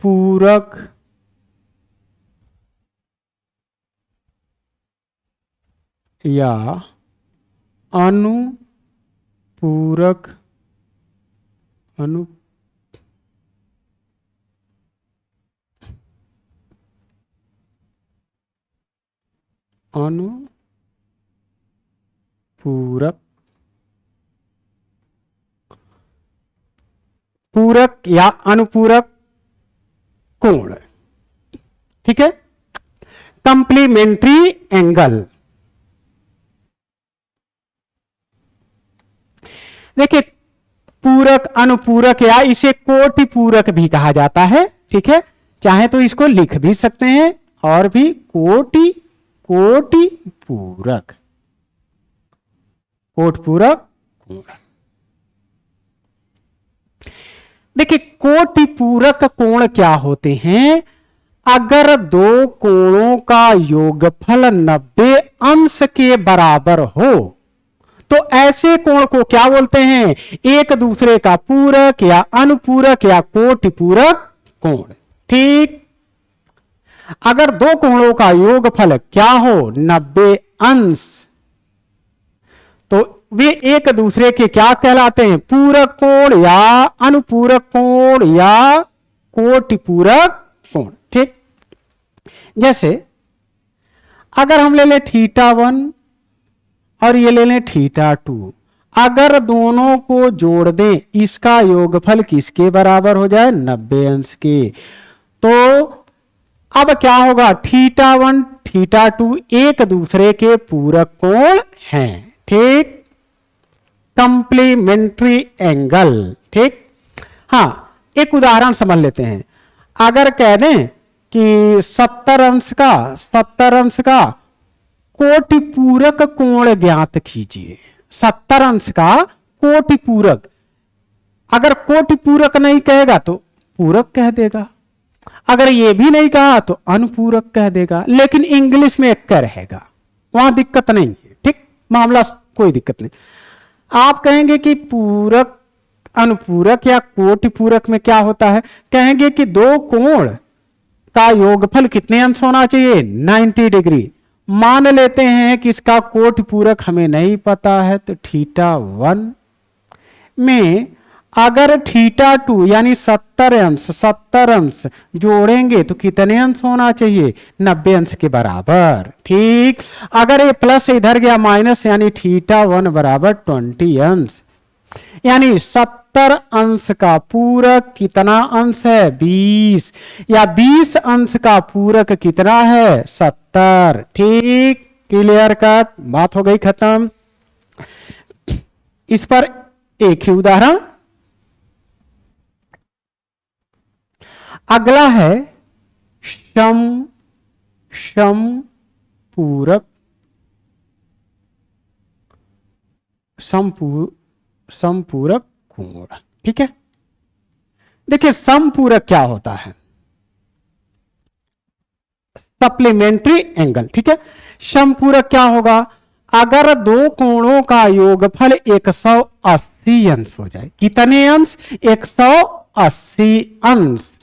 पूरक या अनुपूरक पूरक या अनुपूरक कोण, ठीक है। Complementary angle. देखिए पूरक, अनुपूरक या इसे कोटि पूरक भी कहा जाता है, ठीक है। चाहे तो इसको लिख भी सकते हैं और भी, कोटि पूरक, कोटि पूरक कोण। देखिए कोटि पूरक कोण क्या होते हैं, अगर दो कोणों का योगफल 90 अंश के बराबर हो तो ऐसे कोण को क्या बोलते हैं, एक दूसरे का पूरक या अनुपूरक या कोटि पूरक कोण, ठीक। अगर दो कोणों का योगफल क्या हो, 90 अंश, तो वे एक दूसरे के क्या कहलाते हैं, पूरक कोण या अनुपूरक कोण या कोटि पूरक कोण, ठीक। जैसे अगर हम ले लें θ1 और ये ले लें θ2, अगर दोनों को जोड़ दें, इसका योगफल किसके बराबर हो जाए, 90 अंश के, तो अब क्या होगा, θ1 θ2 एक दूसरे के पूरक कोण हैं, ठीक। Complementary angle. ठीक, हाँ, एक उदाहरण समझ लेते हैं। अगर कह दें कि 70 अंश का कोटि पूरक कोण ज्ञात कीजिए। 70 अंश का कोटि पूरक, अगर कोटि पूरक नहीं कहेगा तो पूरक कह देगा, अगर ये भी नहीं कहा तो अनुपूरक कह देगा, लेकिन इंग्लिश में एक रहेगा, वहां दिक्कत नहीं है। ठीक, मामला कोई दिक्कत नहीं। आप कहेंगे कि पूरक, अनुपूरक या कोटि पूरक में क्या होता है, कहेंगे कि दो कोण का योगफल कितने अंश होना चाहिए, 90 डिग्री। मान लेते हैं कि इसका कोटि पूरक हमें नहीं पता है, तो θ1 में अगर θ2 यानी 70 अंश जोड़ेंगे तो कितने अंश होना चाहिए, 90 अंश के बराबर। ठीक, अगर ये प्लस इधर गया माइनस, यानी θ1 बराबर 20 अंश, यानी 70 अंश का पूरक कितना अंश है, 20, या 20 अंश का पूरक कितना है, 70। ठीक, क्लियर कट, बात हो गई खत्म। इस पर एक ही उदाहरण। अगला है समपूरक कोण। ठीक है, देखिए समपूरक क्या होता है, सप्लीमेंट्री एंगल। ठीक है, समपूरक क्या होगा, अगर दो कोणों का योगफल 180 अंश हो जाए। कितने अंश, 180 अंश,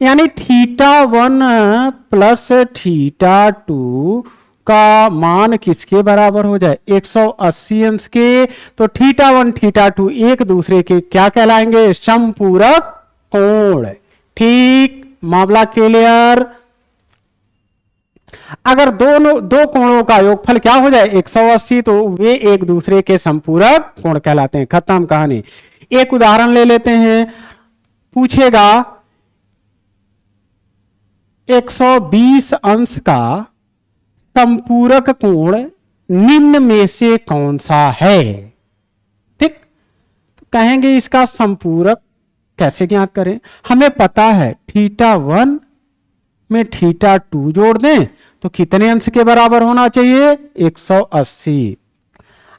यानी θ1 प्लस θ2 का मान किसके बराबर हो जाए, 180 अंश के, तो θ1 θ2 एक दूसरे के क्या कहलाएंगे, समपूरक कोण। ठीक, मामला क्लियर। अगर दो कोणों का योगफल क्या हो जाए, 180, तो वे एक दूसरे के समपूरक कोण कहलाते हैं। खत्म कहानी। एक उदाहरण ले लेते हैं। पूछेगा 120 अंश का समपूरक कोण निम्न में से कौन सा है। ठीक, तो कहेंगे इसका समपूरक कैसे ज्ञात करें, हमें पता है θ1 में θ2 जोड़ दें तो कितने अंश के बराबर होना चाहिए, 180।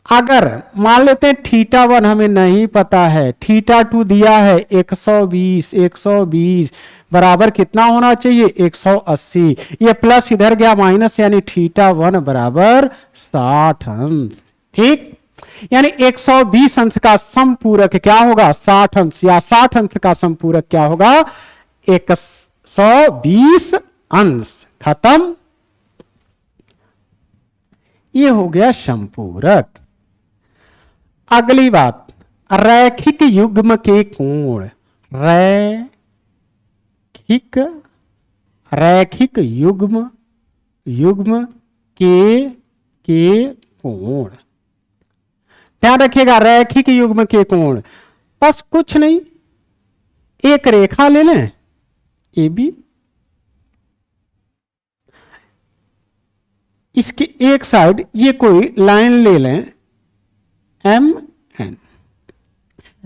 अगर मान लेते हैं θ1 हमें नहीं पता है, θ2 दिया है 120 बराबर कितना होना चाहिए, 180। ये प्लस इधर गया माइनस, यानी θ1 बराबर 60 अंश। ठीक, यानी 120 अंश का समपूरक क्या होगा, 60 अंश, या 60 अंश का समपूरक क्या होगा, 120 अंश। खत्म, ये हो गया समपूरक। अगली बात, रैखिक युग्म के कोण। रैखिक युग्म के कोण, ध्यान रखिएगा, रैखिक युग्म के कोण, बस कुछ नहीं, एक रेखा ले लें ए बी, इसकी एक साइड ये कोई लाइन ले लें एम एन।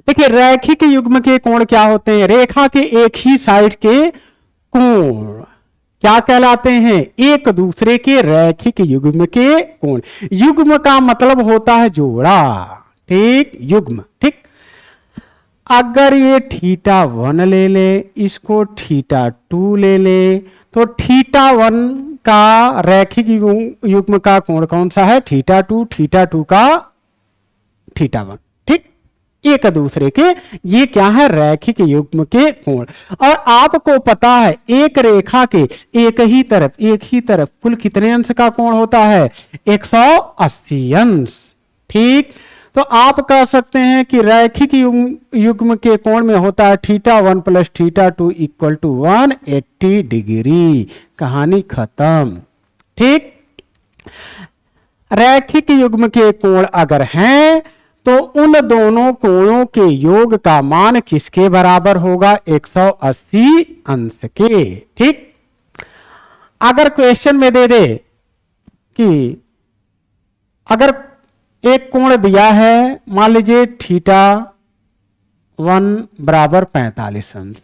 देखिए रैखिक युग्म के कोण क्या होते हैं, रेखा के एक ही साइड के कोण क्या कहलाते हैं, एक दूसरे के रैखिक युग्म के कोण। युग्म का मतलब होता है जोड़ा। ठीक, युग्म। ठीक, अगर ये θ1 ले ले, इसको θ2 ले ले, तो θ1 का रैखिक युग्म का कोण कौन सा है, θ2 का θ1। ठीक, एक दूसरे के ये क्या है, रैखिक युग्म के कोण। और आपको पता है एक रेखा के एक ही तरफ कुल कितने अंश का कोण होता है, 180 अंश। ठीक, तो आप कह सकते हैं कि रैखिक युग्म के कोण में होता है θ1 प्लस θ2 इक्वल टू 180 डिग्री। कहानी खत्म। ठीक, रैखिक युग्म के कोण अगर हैं तो उन दोनों कोणों के योग का मान किसके बराबर होगा, 180 अंश के। ठीक, अगर क्वेश्चन में दे दे कि अगर एक कोण दिया है, मान लीजिए θ1 बराबर 45 अंश।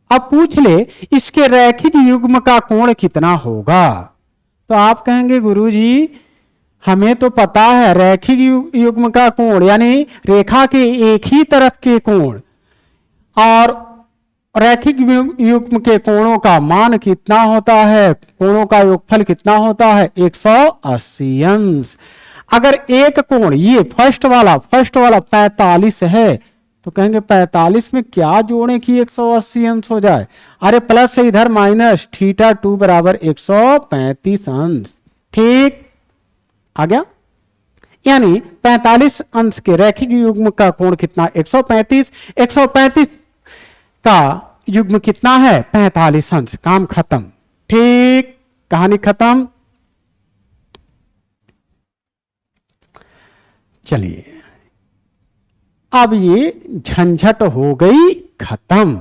अब पूछ ले इसके रैखिक युग्म का कोण कितना होगा। तो आप कहेंगे गुरुजी हमें तो पता है रैखिक युग्म का कोण यानी रेखा के एक ही तरफ के कोण और रैखिक युग्म के कोणों का मान कितना होता है, कोणों का योगफल कितना होता है 180 अंश। अगर एक कोण ये फर्स्ट वाला 45 है तो कहेंगे 45 में क्या जोड़ें कि 180 अंश हो जाए। अरे प्लस से इधर माइनस θ2 बराबर 135 अंश। ठीक आ गया, यानी 45 अंश के रैखिक युग्म का कोण कितना 135, 135 का युग्म कितना है 45 अंश। काम खत्म। ठीक, कहानी खत्म। चलिए अब ये झंझट हो गई खत्म।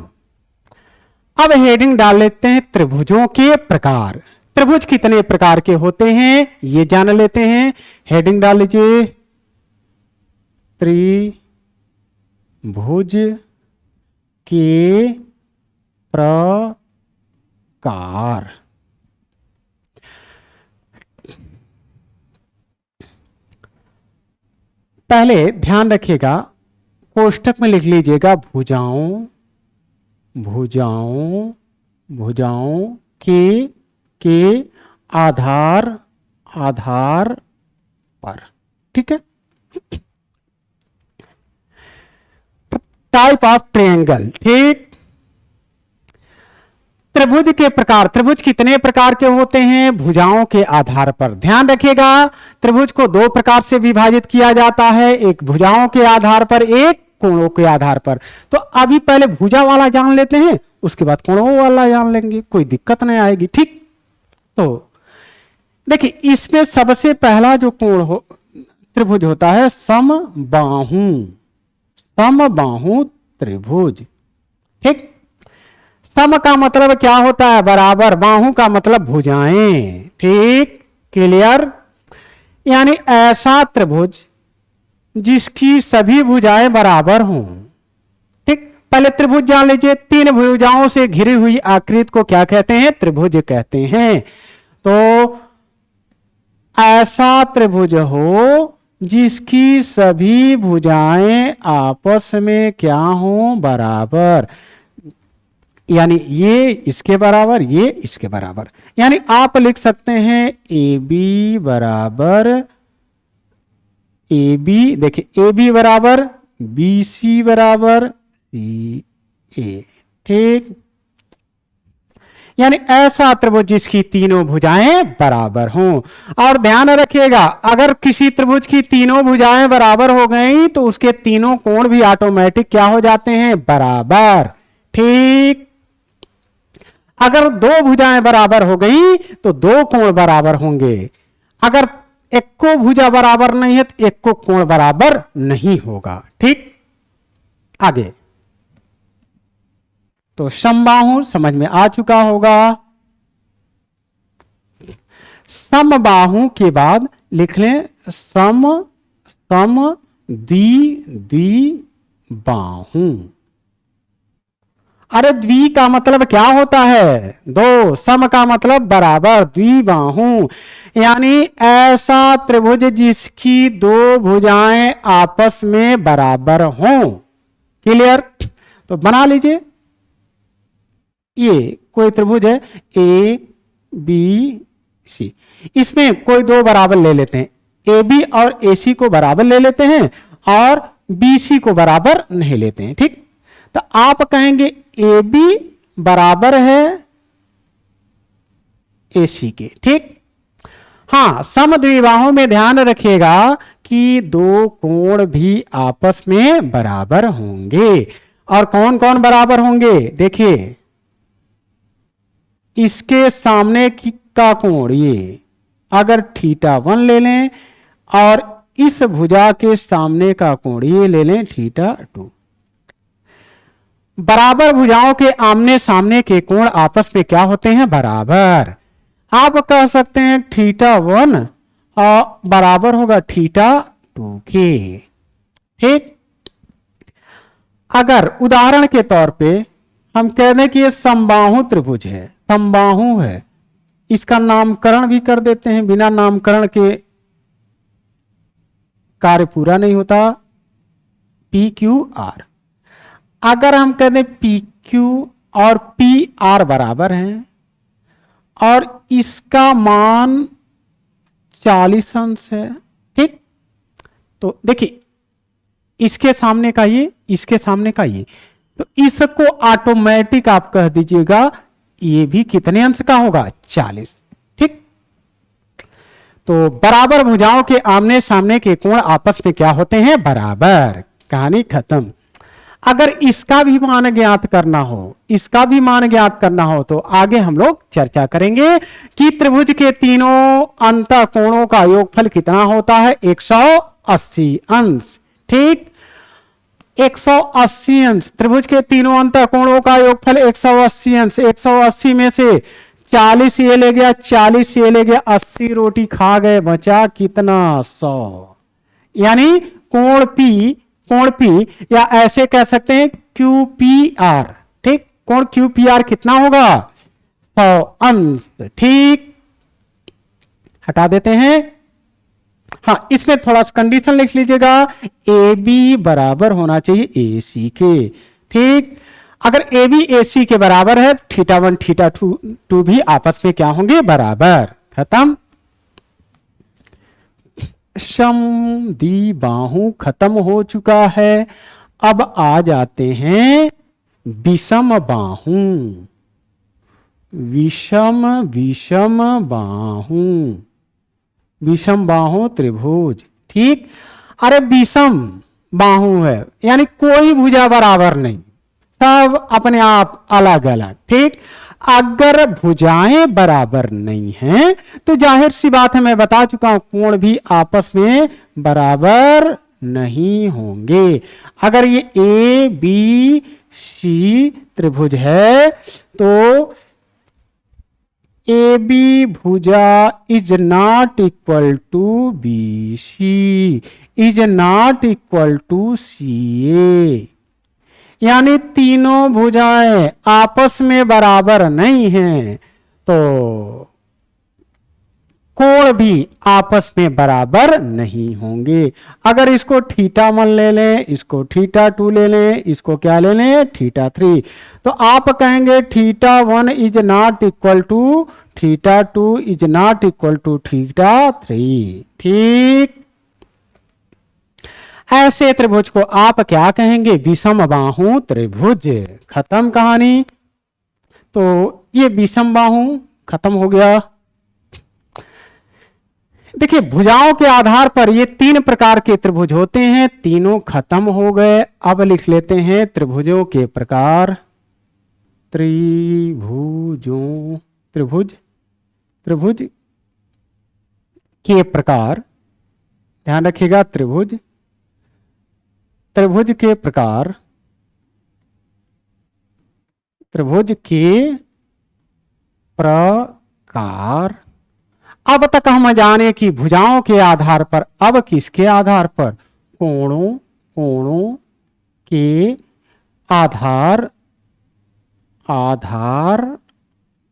अब हेडिंग डाल लेते हैं त्रिभुजों के प्रकार। त्रिभुज कितने प्रकार के होते हैं ये जान लेते हैं। हेडिंग डाल लीजिए त्रिभुज के प्रकार। पहले ध्यान रखिएगा कोष्ठक में लिख लीजिएगा भुजाओं के आधार पर। ठीक है, टाइप ऑफ ट्रायंगल। ठीक, त्रिभुज के प्रकार। त्रिभुज कितने प्रकार के होते हैं भुजाओं के आधार पर। ध्यान रखिएगा त्रिभुज को दो प्रकार से विभाजित किया जाता है, एक भुजाओं के आधार पर, एक कोणों के आधार पर। तो अभी पहले भुजा वाला जान लेते हैं, उसके बाद कोणों वाला जान लेंगे, कोई दिक्कत नहीं आएगी। ठीक, तो देखिए इसमें सबसे पहला जो कोण हो त्रिभुज होता है समबाहु त्रिभुज। ठीक, सम का मतलब क्या होता है बराबर, बाहु का मतलब भुजाएं। ठीक, क्लियर, यानी ऐसा त्रिभुज जिसकी सभी भुजाएं बराबर हों। ठीक, पहले त्रिभुज जान लीजिए, तीन भुजाओं से घिरी हुई आकृति को क्या कहते हैं त्रिभुज कहते हैं। तो ऐसा त्रिभुज हो जिसकी सभी भुजाएं आपस में क्या हों बराबर, यानी ये इसके बराबर ये इसके बराबर। यानी आप लिख सकते हैं ए बी बराबर ए बी, देखिए ए बी बराबर बी सी बराबर सी ए। ठीक, यानी ऐसा त्रिभुज जिसकी तीनों भुजाएं बराबर हों। और ध्यान रखिएगा अगर किसी त्रिभुज की तीनों भुजाएं बराबर हो गई तो उसके तीनों कोण भी ऑटोमेटिक क्या हो जाते हैं बराबर। ठीक, अगर दो भुजाएं बराबर हो गई तो दो कोण बराबर होंगे। अगर एक को भुजा बराबर नहीं है तो एक को कोण बराबर नहीं होगा। ठीक, आगे तो समबाहु समझ में आ चुका होगा। समबाहु के बाद लिख लें सम द्वि बाहु। अरे द्वि का मतलब क्या होता है दो, सम का मतलब बराबर, द्विबाहु यानी ऐसा त्रिभुज जिसकी दो भुजाएं आपस में बराबर हों। क्लियर, तो बना लीजिए ये कोई त्रिभुज है ए बी सी, इसमें कोई दो बराबर ले लेते हैं, ए बी और ए सी को बराबर ले लेते हैं और बी सी को बराबर नहीं लेते हैं। ठीक, तो आप कहेंगे ए बी बराबर है ए सी के। ठीक, हाँ समद्विबाहु में ध्यान रखिएगा कि दो कोण भी आपस में बराबर होंगे। और कौन कौन बराबर होंगे देखिए, इसके सामने की का कोण ये अगर θ1 ले लें और इस भुजा के सामने का कोण ये ले लें θ2। बराबर भुजाओं के आमने सामने के कोण आपस में क्या होते हैं बराबर। आप कह सकते हैं θ1 और बराबर होगा 2k। ठीक, अगर उदाहरण के तौर पे हम कह दें कि ये समबाहु त्रिभुज है, समबाहु है, इसका नामकरण भी कर देते हैं, बिना नामकरण के कार्य पूरा नहीं होता। पी क्यू आर, अगर हम कह दें पी क्यू और पी आर बराबर हैं और इसका मान 40 अंश है, ठीक, तो देखिए इसके सामने का ये, इसके सामने का ये, तो इसको ऑटोमेटिक आप कह दीजिएगा ये भी कितने अंश का होगा, 40। ठीक, तो बराबर भुजाओं के आमने सामने के कोण आपस में क्या होते हैं, बराबर, कहानी खत्म। अगर इसका भी मान ज्ञात करना हो, इसका भी मान ज्ञात करना हो तो आगे हम लोग चर्चा करेंगे कि त्रिभुज के तीनों अंतः कोणों का योगफल कितना होता है, 180 अंश। ठीक, 180 अंश, त्रिभुज के तीनों अंतः कोणों का योगफल 180 अंश। 180 में से 40 ये ले गया, 40 ये ले गया, 80 रोटी खा गए, बचा कितना, 100। यानी कोण पी या ऐसे कह सकते हैं क्यू पी आर। ठीक, कोण क्यू पी आर कितना होगा, 100 अंश। ठीक, हटा देते हैं। हाँ, इसमें थोड़ा सा कंडीशन लिख लीजिएगा, ए बी बराबर होना चाहिए ए सी के। ठीक, अगर ए बी ए सी के बराबर है, θ1 θ2 भी आपस में क्या होंगे, बराबर, खत्म। समद्विबाहु खत्म हो चुका है। अब आ जाते हैं विषम बाहु, विषम बाहु त्रिभुज। ठीक, अरे विषम बाहु है यानी कोई भुजा बराबर नहीं, सब अपने आप अलग अलग। ठीक, अगर भुजाएं बराबर नहीं हैं तो जाहिर सी बात है, मैं बता चुका हूं, कोण भी आपस में बराबर नहीं होंगे। अगर ये ए बी सी त्रिभुज है तो ए बी भुजा is not equal to B C, is not equal to C A, यानी तीनों भुजाएं आपस में बराबर नहीं हैं तो कोण भी आपस में बराबर नहीं होंगे। अगर इसको θ1 ले लें, इसको θ2 ले लें, इसको क्या ले लें, θ3, तो आप कहेंगे θ1 is not equal to θ2 is not equal to θ3। ठीक, ऐसे त्रिभुज को आप क्या कहेंगे, विषम बाहु त्रिभुज। खत्म कहानी। तो ये विषम बाहु खत्म हो गया। देखिए, भुजाओं के आधार पर ये 3 प्रकार के त्रिभुज होते हैं, तीनों खत्म हो गए। अब लिख लेते हैं त्रिभुजों के प्रकार। त्रिभुज के प्रकार, ध्यान रखिएगा, त्रिभुज के प्रकार, त्रिभुज के प्रकार। अब तक हम जाने कि भुजाओं के आधार पर, अब किसके आधार पर, कोणों के आधार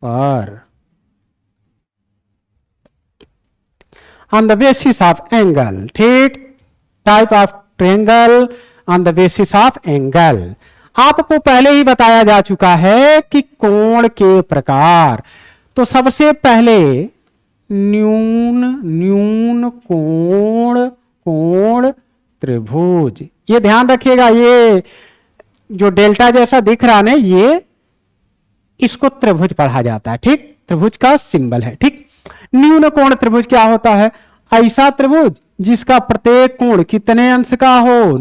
पर, on the basis of angle. ठीक, type of triangle on the basis of angle. आपको पहले ही बताया जा चुका है कि कोण के प्रकार, तो सबसे पहले न्यून कोण त्रिभुज। ये ध्यान रखिएगा, ये जो डेल्टा जैसा दिख रहा है ये, इसको त्रिभुज पढ़ा जाता है। ठीक, त्रिभुज का सिंबल है। ठीक, न्यून कोण त्रिभुज क्या होता है, ऐसा त्रिभुज जिसका प्रत्येक कोण कितने अंश का हो,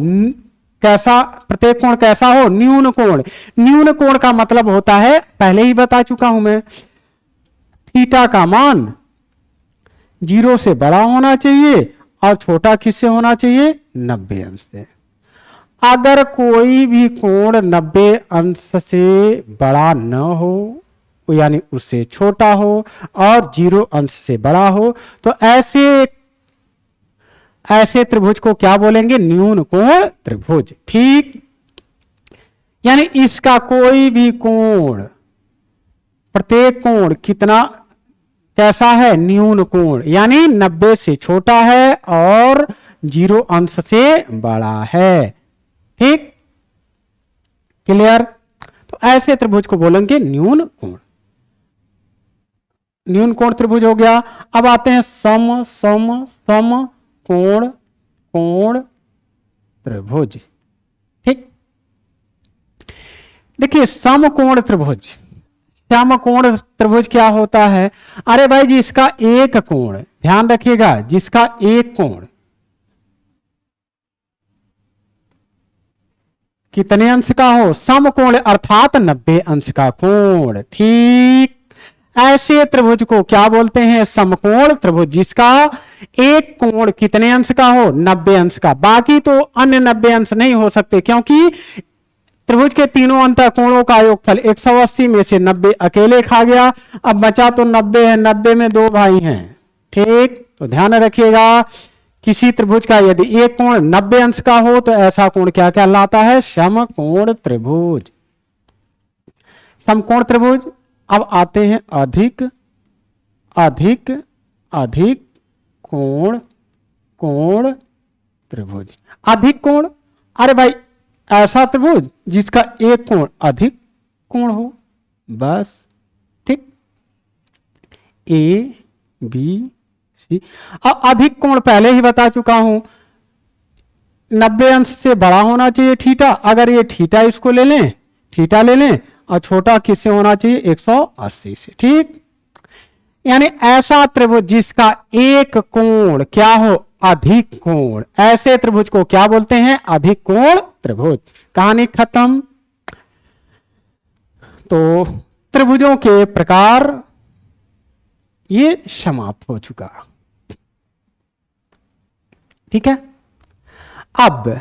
कैसा, प्रत्येक कोण कैसा हो, न्यून कोण। न्यून कोण का मतलब होता है, पहले ही बता चुका हूं मैं, थीटा का मान 0 से बड़ा होना चाहिए और छोटा किससे होना चाहिए, 90 अंश से। अगर कोई भी कोण 90 अंश से बड़ा न हो, यानी उससे छोटा हो और 0 अंश से बड़ा हो, तो ऐसे त्रिभुज को क्या बोलेंगे? न्यून कोण त्रिभुज। ठीक, यानी इसका कोई भी कोण, प्रत्येक कोण कितना कैसा है? न्यून कोण, यानी 90 से छोटा है और 0 अंश से बड़ा है। ठीक, क्लियर? तो ऐसे त्रिभुज को बोलेंगे न्यून कोण। न्यून कोण त्रिभुज हो गया। अब आते हैं सम सम सम कोण कोण त्रिभुज। ठीक, देखिए समकोण त्रिभुज, समकोण त्रिभुज क्या होता है? अरे भाई जिसका एक कोण, ध्यान रखिएगा, जिसका एक कोण कितने अंश का हो? समकोण अर्थात 90 अंश का कोण। ठीक, ऐसे त्रिभुज को क्या बोलते हैं? समकोण त्रिभुज, जिसका एक कोण कितने अंश का हो? 90 अंश का। बाकी तो अन्य 90 अंश नहीं हो सकते, क्योंकि त्रिभुज के तीनों अंतःकोणों का योगफल 180 में से 90 अकेले खा गया। अब बचा तो 90 है, 90 में 2 भाई हैं। ठीक, तो ध्यान रखिएगा, किसी त्रिभुज का यदि एक कोण 90 अंश का हो तो ऐसा कोण क्या कहलाता है? समकोण त्रिभुज। समकोण त्रिभुज। अब आते हैं अधिक अधिक अधिक कोण कोण त्रिभुज। अधिक कोण, अरे भाई ऐसा त्रिभुज जिसका एक कोण अधिक कोण हो, बस। ठीक, ए बी सी। अब अधिक कोण पहले ही बता चुका हूं, 90 अंश से बड़ा होना चाहिए थीटा। अगर ये थीटा इसको ले लें, थीटा ले लें, और छोटा किससे होना चाहिए? 180 से। ठीक, यानी ऐसा त्रिभुज जिसका एक कोण क्या हो? अधिक कोण, ऐसे त्रिभुज को क्या बोलते हैं? अधिक कोण त्रिभुज। कहानी खत्म। तो त्रिभुजों के प्रकार ये समाप्त हो चुका। ठीक है, अब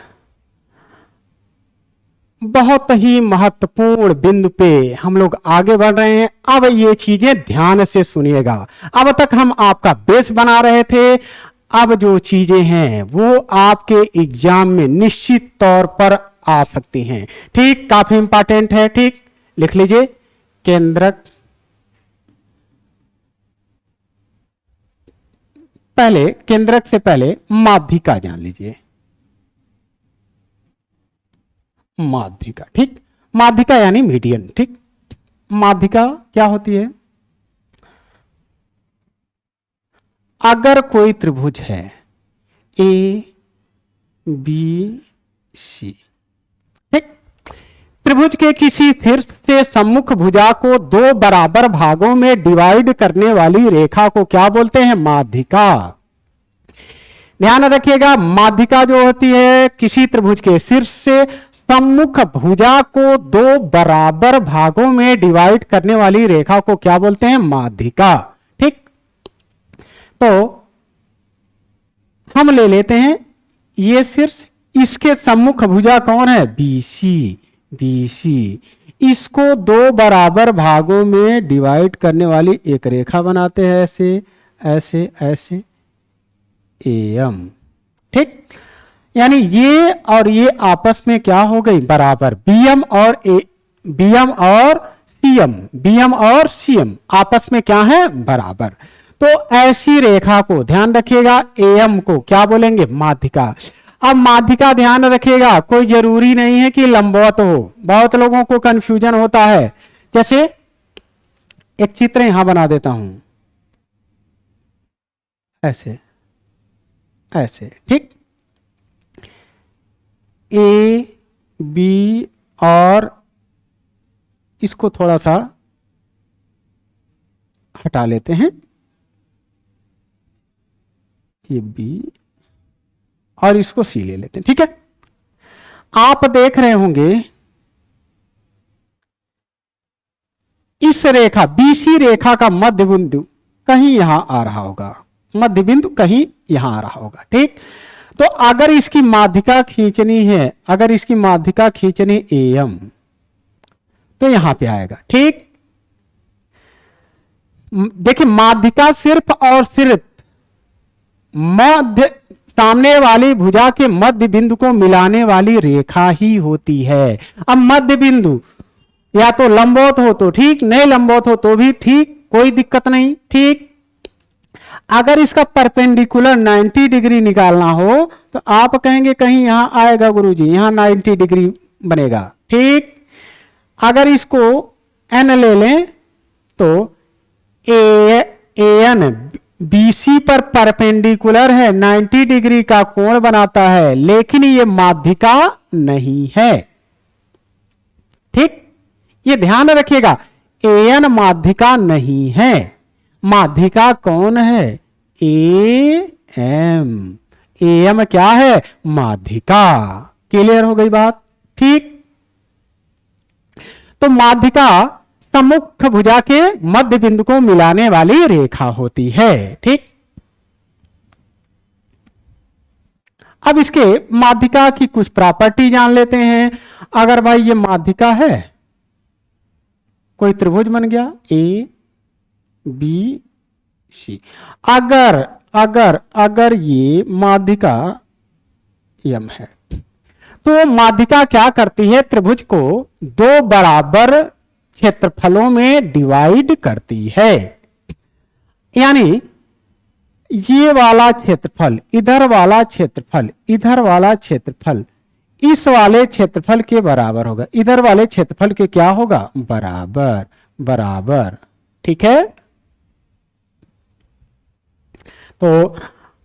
बहुत ही महत्वपूर्ण बिंदु पे हम लोग आगे बढ़ रहे हैं। अब ये चीजें ध्यान से सुनिएगा। अब तक हम आपका बेस बना रहे थे, अब जो चीजें हैं वो आपके एग्जाम में निश्चित तौर पर आ सकती हैं। ठीक, काफी इंपॉर्टेंट है। ठीक, लिख लीजिए, केंद्रक। पहले केंद्रक से पहले माध्यिका जान लीजिए, माध्यिका। ठीक, माध्यिका यानी मीडियन। ठीक, माध्यिका क्या होती है? अगर कोई त्रिभुज है ए बी सी, ठीक, त्रिभुज के किसी शीर्ष से सम्मुख भुजा को 2 बराबर भागों में डिवाइड करने वाली रेखा को क्या बोलते हैं? माध्यिका। ध्यान रखिएगा, माध्यिका जो होती है किसी त्रिभुज के शीर्ष से सम्मुख भुजा को 2 बराबर भागों में डिवाइड करने वाली रेखा को क्या बोलते हैं? माध्यिका। ठीक, तो हम ले लेते हैं ये शीर्ष, इसके सम्मुख भुजा कौन है? बीसी। बीसी, इसको 2 बराबर भागों में डिवाइड करने वाली एक रेखा बनाते हैं, ऐसे ऐसे ऐसे, एम। ठीक, यानी ये और ये आपस में क्या हो गई? बराबर। बीएम और बीएम और सीएम, बीएम और सीएम आपस में क्या है? बराबर। तो ऐसी रेखा को ध्यान रखिएगा, एएम को क्या बोलेंगे? माध्यिका। अब माध्यिका ध्यान रखिएगा, कोई जरूरी नहीं है कि लंबवत हो, बहुत लोगों को कंफ्यूजन होता है। जैसे एक चित्र यहां बना देता हूं, ऐसे ऐसे। ठीक, ए बी और इसको थोड़ा सा हटा लेते हैं, ये बी और इसको सी ले लेते हैं। ठीक है, आप देख रहे होंगे इस रेखा बीसी रेखा का मध्य बिंदु कहीं यहां आ रहा होगा, मध्य बिंदु कहीं यहां आ रहा होगा। ठीक, तो अगर इसकी माध्यिका खींचनी है, अगर इसकी माध्यिका खींचनी एम, तो यहां पे आएगा। ठीक, देखिए माध्यिका सिर्फ और सिर्फ मध्य सामने वाली भुजा के मध्य बिंदु को मिलाने वाली रेखा ही होती है। अब मध्य बिंदु या तो लंबवत हो तो ठीक, नहीं लंबवत हो तो भी ठीक, कोई दिक्कत नहीं। ठीक, अगर इसका परपेंडिकुलर 90 डिग्री निकालना हो तो आप कहेंगे कहीं यहां आएगा गुरुजी, यहां 90 डिग्री बनेगा। ठीक, अगर इसको n ले लें तो एन बीसी पर परपेंडिकुलर है, 90 डिग्री का कोण बनाता है, लेकिन ये माध्यिका नहीं है। ठीक, ये ध्यान रखिएगा, एन माध्यिका नहीं है, माध्यिका कौन है? एम। एम क्या है? माध्यिका। क्लियर हो गई बात? ठीक, तो माध्यिका सम्मुख भुजा के मध्य बिंदु को मिलाने वाली रेखा होती है। ठीक, अब इसके माध्यिका की कुछ प्रॉपर्टी जान लेते हैं। अगर भाई ये माध्यिका है, कोई त्रिभुज बन गया ए बी सी, अगर ये माध्यिका यम है तो माध्यिका क्या करती है? त्रिभुज को दो बराबर क्षेत्रफलों में डिवाइड करती है। यानी ये वाला क्षेत्रफल, इधर वाला क्षेत्रफल, इधर वाला क्षेत्रफल इस वाले क्षेत्रफल के बराबर होगा, इधर वाले क्षेत्रफल के क्या होगा? बराबर बराबर। ठीक है, तो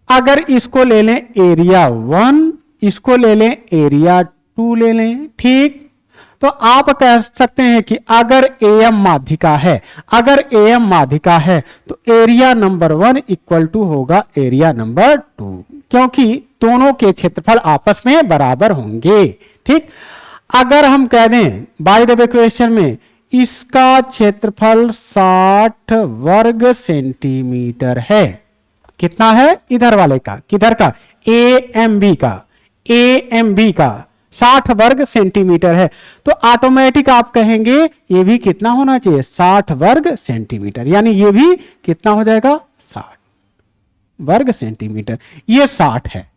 अगर इसको ले लें एरिया 1, इसको ले लें एरिया 2 ले लें। ठीक, तो आप कह सकते हैं कि अगर एम माध्यिका है, अगर एम माध्यिका है तो एरिया नंबर 1 इक्वल टू होगा एरिया नंबर 2, क्योंकि दोनों के क्षेत्रफल आपस में बराबर होंगे। ठीक, अगर हम कह दें बाय द वे क्वेश्चन में इसका क्षेत्रफल 60 वर्ग सेंटीमीटर है, कितना है? इधर वाले का, किधर का? ए एम बी का 60 वर्ग सेंटीमीटर है, तो ऑटोमेटिक आप कहेंगे ये भी कितना होना चाहिए? 60 वर्ग सेंटीमीटर, यानी ये भी कितना हो जाएगा? 60 वर्ग सेंटीमीटर। ये 60 है।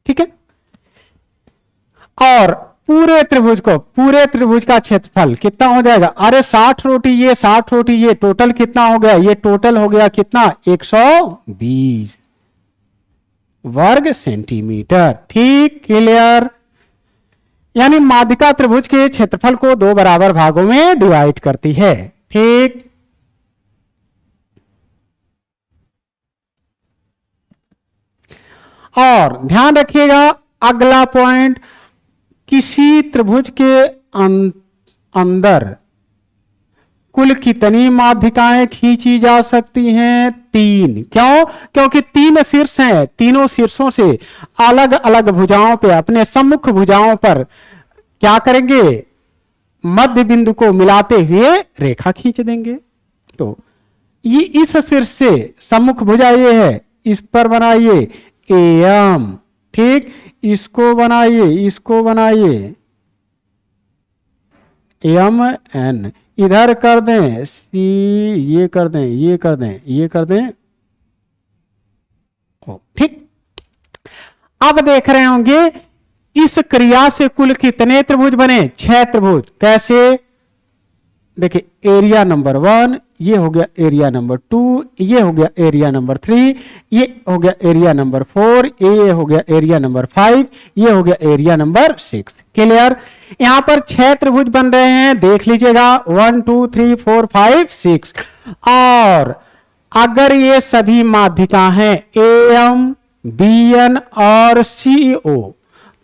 ठीक है, और पूरे त्रिभुज का क्षेत्रफल कितना हो जाएगा? अरे 60 रोटी ये, 60 रोटी ये, टोटल कितना हो गया? ये टोटल हो गया कितना? 120 वर्ग सेंटीमीटर। ठीक, क्लियर? यानी माध्यिका त्रिभुज के क्षेत्रफल को दो बराबर भागों में डिवाइड करती है। ठीक, और ध्यान रखिएगा अगला पॉइंट, किसी त्रिभुज के अंदर कुल कितनी माध्यिकाएं खींची जा सकती हैं? 3। क्यों? क्योंकि 3 शीर्ष हैं, तीनों शीर्षों से अलग अलग भुजाओं पे, अपने सम्मुख भुजाओं पर क्या करेंगे? मध्य बिंदु को मिलाते हुए रेखा खींच देंगे। तो ये इस शीर्ष से सम्मुख भुजा ये है, इस पर बनाइए एम। ठीक, इसको बनाइए एम एन, इधर कर दें सी, ये कर दें। ठीक, अब देख रहे होंगे इस क्रिया से कुल कितने त्रिभुज बने? 6 त्रिभुज। कैसे? देखिए एरिया नंबर 1, ये हो गया एरिया नंबर 2, ये हो गया एरिया नंबर 3, ये हो गया एरिया नंबर 4, ये हो गया एरिया नंबर 5, ये हो गया एरिया नंबर 6। क्लियर? यहां पर 6 त्रिभुज बन रहे हैं, देख लीजिएगा 1 2 3 4 5 6। और अगर ये सभी माध्यिका हैं एम, बीएन और सीओ,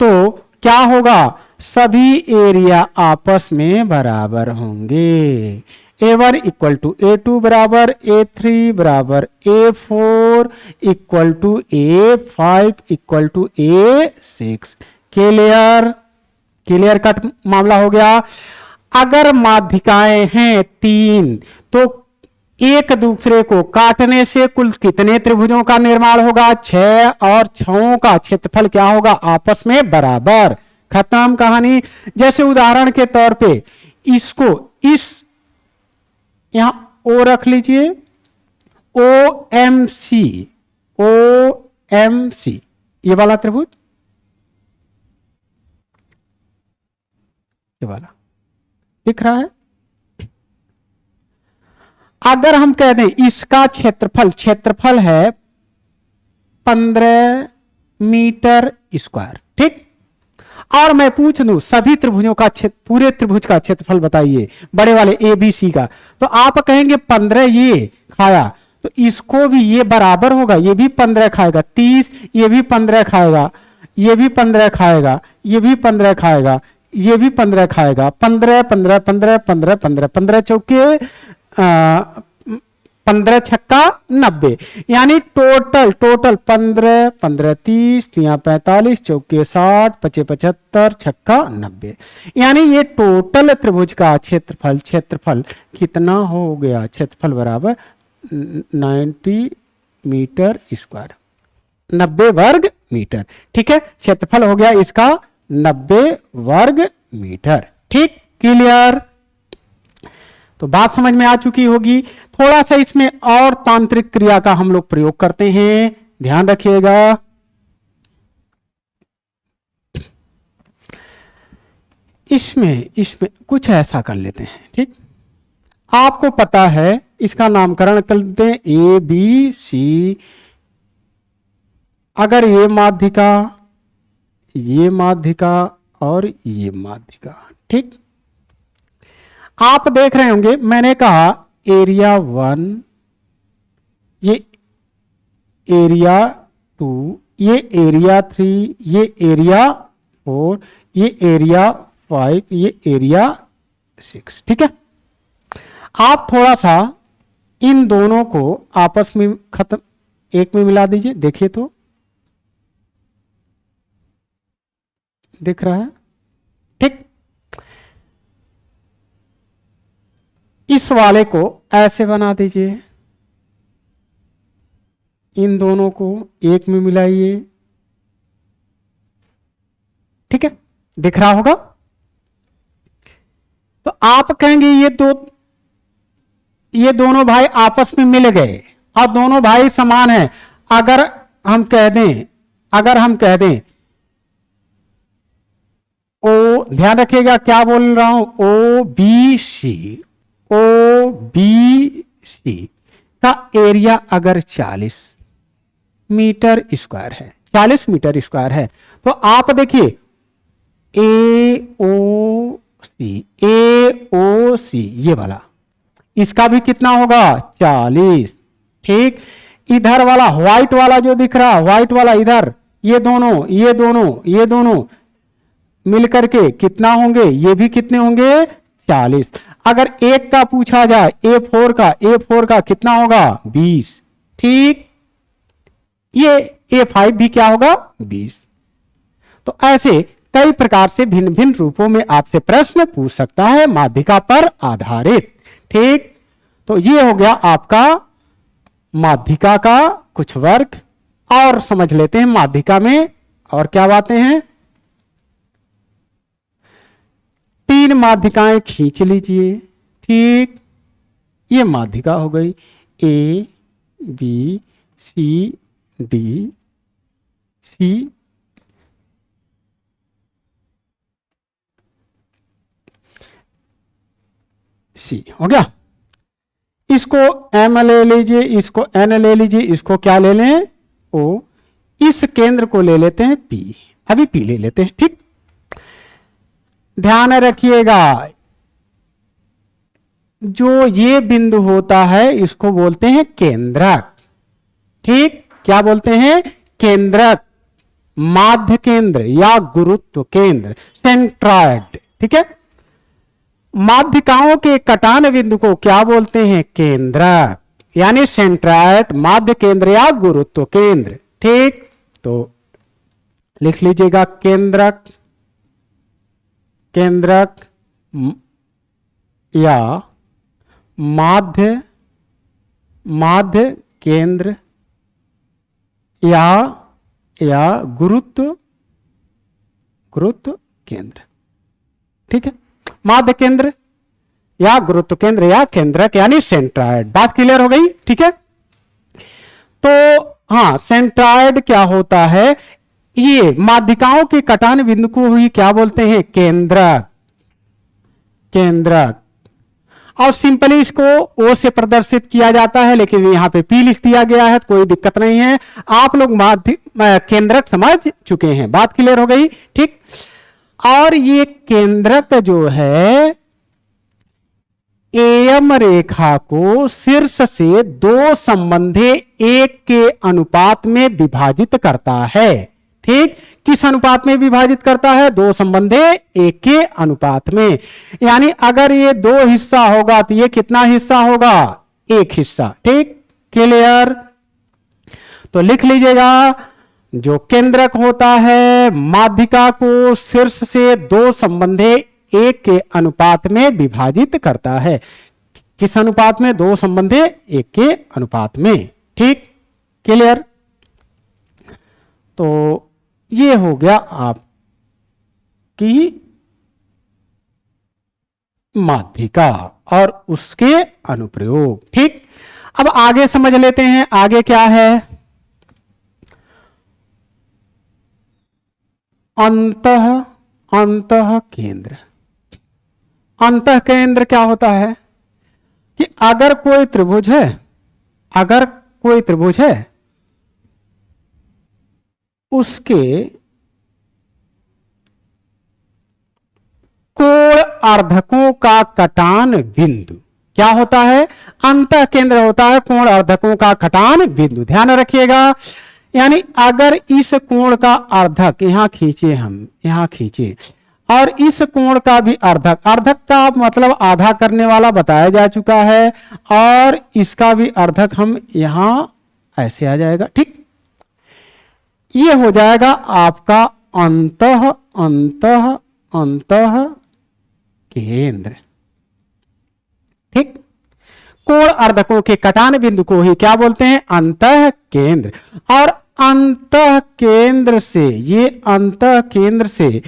तो क्या होगा? सभी एरिया आपस में बराबर होंगे। A1 इक्वल टू A2 बराबर, A3 बराबर A4 equal to A5 equal to A6। Clear cut मामला हो गया। अगर माध्यिकाएं हैं 3 तो एक दूसरे को काटने से कुल कितने त्रिभुजों का निर्माण होगा? 6, और 6 का क्षेत्रफल क्या होगा? आपस में बराबर। खत्म कहानी। जैसे उदाहरण के तौर पे इसको इस यहां ओ रख लीजिए, OMC, OMC ये वाला त्रिभुज, ये वाला दिख रहा है। अगर हम कह दें इसका क्षेत्रफल, क्षेत्रफल है 15 मीटर स्क्वायर, ठीक, और मैं पूछ दूं सभी त्रिभुजों का पूरे त्रिभुज का क्षेत्रफल बताइए, बड़े वाले ABC का, तो आप कहेंगे 15 ये खाया, तो इसको भी ये बराबर होगा, ये भी 15 खाएगा, 30, ये भी 15 खाएगा, ये भी 15 खाएगा, ये भी 15 खाएगा, ये भी 15 खाएगा, 15 15 15 15 15 15 चौके 15 छक्का 90, यानी टोटल 15 15 30 तिया 45 चौके 60 पचे 75 छक्का 90, यानी ये टोटल त्रिभुज का क्षेत्रफल कितना हो गया? क्षेत्रफल बराबर 90 मीटर स्क्वायर, 90 वर्ग मीटर, ठीक है। क्षेत्रफल हो गया इसका 90 वर्ग मीटर, ठीक, क्लियर। तो बात समझ में आ चुकी होगी। थोड़ा सा इसमें और तांत्रिक क्रिया का हम लोग प्रयोग करते हैं, ध्यान रखिएगा। इसमें कुछ ऐसा कर लेते हैं, ठीक, आपको पता है इसका नामकरण कर देते हैं ABC। अगर ये माध्यिका और ये माध्यिका, ठीक, आप देख रहे होंगे मैंने कहा एरिया 1, ये एरिया 2, ये एरिया 3, ये एरिया 4, ये एरिया 5, ये एरिया 6, ठीक है। आप थोड़ा सा इन दोनों को आपस में एक में मिला दीजिए, देखिए तो दिख रहा है, ठीक। इस वाले को ऐसे बना दीजिए, इन दोनों को एक में मिलाइए, ठीक है, दिख रहा होगा। तो आप कहेंगे ये दोनों भाई आपस में मिल गए और दोनों भाई समान हैं। अगर हम कह दें ओ, ध्यान रखिएगा क्या बोल रहा हूं, OBC का एरिया अगर 40 मीटर स्क्वायर है, 40 मीटर स्क्वायर है, तो आप देखिए AOC ये वाला, इसका भी कितना होगा? 40, ठीक। इधर वाला व्हाइट वाला जो दिख रहा, व्हाइट वाला इधर, ये दोनों मिलकर के कितना होंगे? ये भी कितने होंगे? 40। अगर एक का पूछा जाए A4 का कितना होगा? 20, ठीक। ये A5 भी क्या होगा? 20। तो ऐसे कई प्रकार से भिन्न भिन्न रूपों में आपसे प्रश्न पूछ सकता है माध्यिका पर आधारित, ठीक। तो ये हो गया आपका माध्यिका का कुछ वर्ग। और समझ लेते हैं माध्यिका में और क्या बातें हैं। 3 माध्यिकाएं खींच लीजिए, ठीक। ये माध्यिका हो गई A B C D C, हो गया। इसको M ले लीजिए, इसको N ले लीजिए, इसको क्या ले लें? O। इस केंद्र को ले लेते हैं P, अभी P ले लेते हैं, ठीक। ध्यान रखिएगा जो ये बिंदु होता है इसको बोलते हैं केंद्रक, ठीक। क्या बोलते हैं? केंद्रक, माध्य केंद्र या गुरुत्व केंद्र, सेंट्रॉयड, ठीक है। माध्यिकाओं के कटान बिंदु को क्या बोलते हैं? केंद्रक, यानी सेंट्रॉयड, माध्य केंद्र या गुरुत्व केंद्र, ठीक। तो लिख लीजिएगा केंद्रक या माध्य केंद्र या गुरुत्व केंद्र, ठीक है। माध्य केंद्र या गुरुत्व केंद्र या केंद्रक यानी सेंट्रॉयड। बात क्लियर हो गई, ठीक है। तो हाँ, सेंट्रॉयड क्या होता है, ये माध्यिकाओं के कटान बिंदु को ही क्या बोलते हैं, केंद्रक। केंद्रक। और सिंपली इसको ओ से प्रदर्शित किया जाता है, लेकिन यहां पे पी लिख दिया गया है, तो कोई दिक्कत नहीं है। आप लोग केंद्रक समझ चुके हैं, बात क्लियर हो गई, ठीक। और ये केंद्रक जो है एयम रेखा को शीर्ष से दो संबंधे एक के अनुपात में विभाजित करता है, ठीक। किस अनुपात में विभाजित करता है, दो संबंधे एक के अनुपात में। यानी अगर ये दो हिस्सा होगा तो ये कितना हिस्सा होगा, एक हिस्सा, ठीक, क्लियर। तो लिख लीजिएगा, जो केंद्रक होता है माध्यिका को शीर्ष से दो संबंधे एक के अनुपात में विभाजित करता है। किस अनुपात में, दो संबंधे एक के अनुपात में, ठीक, क्लियर। तो ये हो गया आपकी माध्यिका और उसके अनुप्रयोग, ठीक। अब आगे समझ लेते हैं, आगे क्या है, अंतः केंद्र। अंतः केंद्र क्या होता है कि अगर कोई त्रिभुज है, अगर कोई त्रिभुज है उसके कोण अर्धकों का कटान बिंदु क्या होता है, अंतः केंद्र होता है कोण अर्धकों का कटान बिंदु। ध्यान रखिएगा, यानी अगर इस कोण का अर्धक यहां खींचे, हम यहां खींचे, और इस कोण का भी अर्धक, अर्धक का मतलब आधा करने वाला बताया जा चुका है, और इसका भी अर्धक हम यहां ऐसे आ जाएगा, ठीक। ये हो जाएगा आपका अंतः केंद्र, ठीक। कोण अर्धकों के कटान बिंदु को ही क्या बोलते हैं, अंतः केंद्र। और अंतः केंद्र से, ये अंतः केंद्र से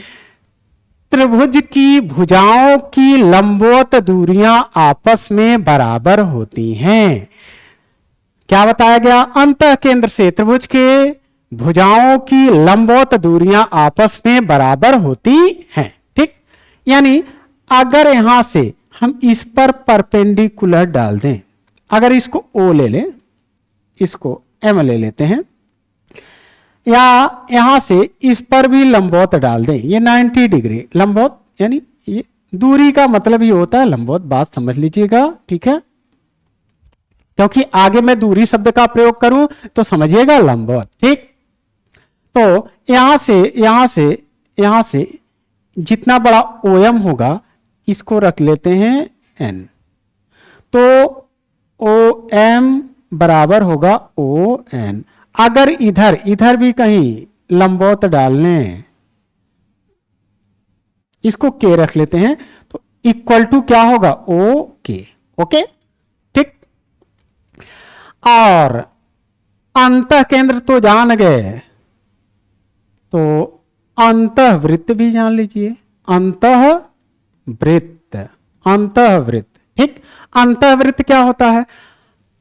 त्रिभुज की भुजाओं की लंबवत दूरियां आपस में बराबर होती हैं। क्या बताया गया, अंतः केंद्र से त्रिभुज के भुजाओं की लंबवत दूरियां आपस में बराबर होती हैं, ठीक। यानी अगर यहां से हम इस पर परपेंडिकुलर डाल दें, अगर इसको O ले लें, इसको M ले लेते हैं, या यहां से इस पर भी लंबवत डाल दें, ये 90 डिग्री लंबवत, यानी ये दूरी का मतलब ही होता है लंबवत, बात समझ लीजिएगा, ठीक है। क्योंकि आगे मैं दूरी शब्द का प्रयोग करूं तो समझिएगा लंबवत, ठीक। तो यहां से जितना बड़ा OM होगा इसको रख लेते हैं N, तो OM बराबर होगा ON। अगर इधर भी कहीं लंबवत डालने, इसको K रख लेते हैं, तो इक्वल टू क्या होगा, OK, ओके, ठीक। और अंतः केंद्र तो जान गए, तो अंतःवृत्त भी जान लीजिए, अंतःवृत्त, ठीक। अंतःवृत्त क्या होता है,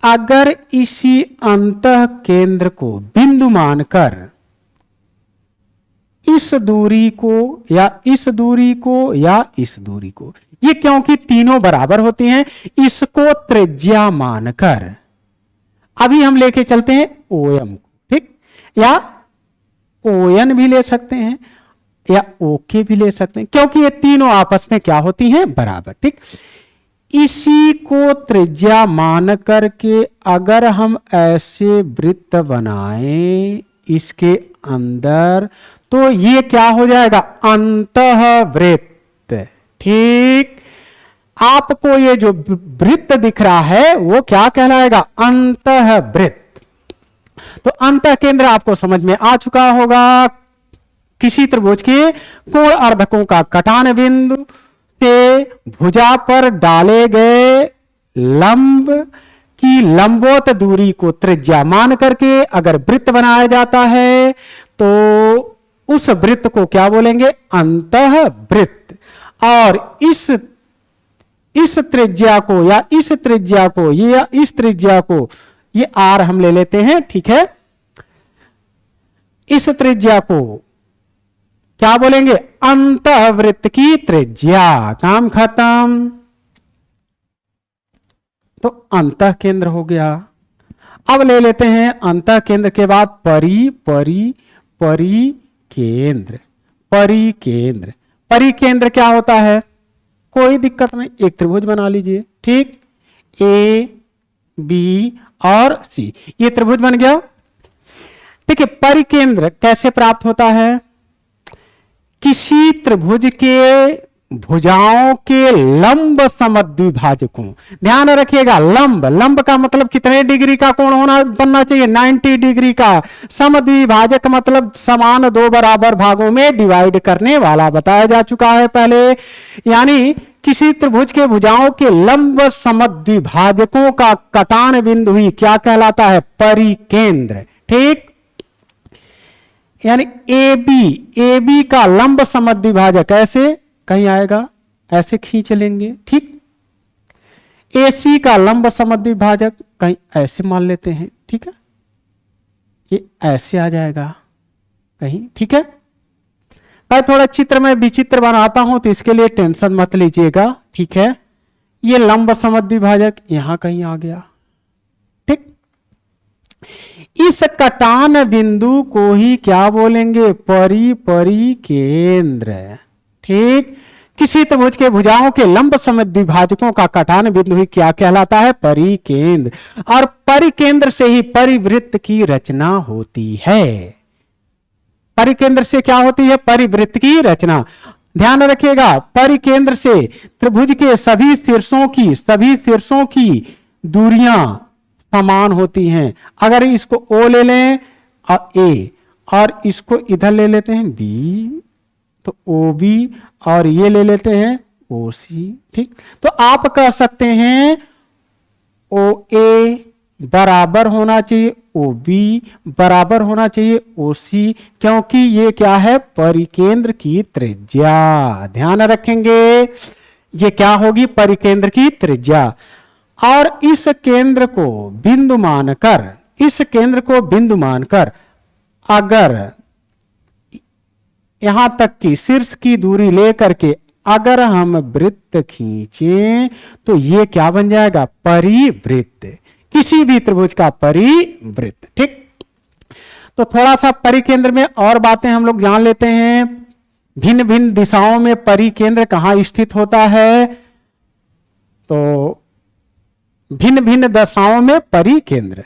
अगर इसी अंतः केंद्र को बिंदु मानकर इस दूरी को या इस दूरी को या इस दूरी को, ये क्योंकि तीनों बराबर होती हैं, इसको त्रिज्या मानकर अभी हम लेके चलते हैं OM को, ठीक, या ON भी ले सकते हैं या OK भी ले सकते हैं, क्योंकि ये तीनों आपस में क्या होती हैं, बराबर, ठीक। इसी को त्रिज्या मान करके अगर हम ऐसे वृत्त बनाएं इसके अंदर, तो ये क्या हो जाएगा, अंतःवृत्त, ठीक। आपको ये जो वृत्त दिख रहा है वो क्या कहलाएगा, अंतःवृत्त। तो अंतः केंद्र आपको समझ में आ चुका होगा, किसी त्रिभुज के कोण अर्धकों का कटान बिंदु से भुजा पर डाले गए लंब की लंबवत दूरी को त्रिज्या मान करके अगर वृत्त बनाया जाता है तो उस वृत्त को क्या बोलेंगे, अंतःवृत्त। और इस त्रिज्या को या इस त्रिज्या को या इस त्रिज्या को ये आर हम ले लेते हैं, ठीक है। इस त्रिज्या को क्या बोलेंगे? अंतःवृत्त की त्रिज्या। काम खत्म। तो अंतः केंद्र हो गया। अब ले लेते हैं अंतः केंद्र के बाद परि परि परिकेंद्र। परिकेंद्र, परिकेंद्र क्या होता है? कोई दिक्कत नहीं, एक त्रिभुज बना लीजिए, ठीक। ए बी और सी, ये त्रिभुज बन गया। ठीक है, परिकेंद्र कैसे प्राप्त होता है? किसी त्रिभुज के भुजाओं के लंब समद्विभाजकों, ध्यान रखिएगा, लंब, लंब का मतलब कितने डिग्री का कोण होना बनना चाहिए? 90 डिग्री का। समद्विभाजक मतलब समान दो बराबर भागों में डिवाइड करने वाला, बताया जा चुका है पहले। यानी किसी त्रिभुज के भुजाओं के लंब समद्विभाजकों का कटान बिंदु ही क्या कहलाता है? परिकेंद्र, ठीक। यानी ए बी का लंब समद्विभाजक ऐसे कहीं आएगा, ऐसे खींच लेंगे, ठीक। ए सी का लंब समद्विभाजक कहीं ऐसे मान लेते हैं, ठीक है, ये ऐसे आ जाएगा कहीं, ठीक है। मैं थोड़ा चित्र में विचित्र बनाता हूं तो इसके लिए टेंशन मत लीजिएगा, ठीक है। ये लंब समद्विभाजक यहां कहीं आ गया, ठीक। इस कटान बिंदु को ही क्या बोलेंगे? परिकेंद्र, ठीक। किसी त्रिभुज के भुजाओं के लंब समद्विभाजकों का कटान बिंदु ही क्या कहलाता है? परिकेंद्र। और परिकेंद्र से ही परिवृत्त की रचना होती है। परिकेंद्र से क्या होती है? परिवृत्त की रचना। ध्यान रखिएगा, परिकेंद्र से त्रिभुज के सभी शीर्षों की दूरियां समान होती हैं। अगर इसको ओ ले लें और ए, और इसको इधर ले लेते हैं बी, तो ओ बी, और ये ले लेते हैं ओ सी, ठीक। तो आप कह सकते हैं ओ ए बराबर होना चाहिए ओ बी, बराबर होना चाहिए ओ सी, क्योंकि ये क्या है? परिकेंद्र की त्रिज्या। ध्यान रखेंगे, ये क्या होगी? परिकेंद्र की त्रिज्या। और इस केंद्र को बिंदु मानकर अगर यहां तक की शीर्ष की दूरी लेकर के अगर हम वृत्त खींचें तो ये क्या बन जाएगा? परिवृत्त। किसी भी त्रिभुज का परिवृत्त, ठीक। तो थोड़ा सा परिकेंद्र में और बातें हम लोग जान लेते हैं। भिन्न भिन्न दिशाओं में परिकेंद्र कहां स्थित होता है? तो भिन्न भिन्न दशाओं में परिकेंद्र,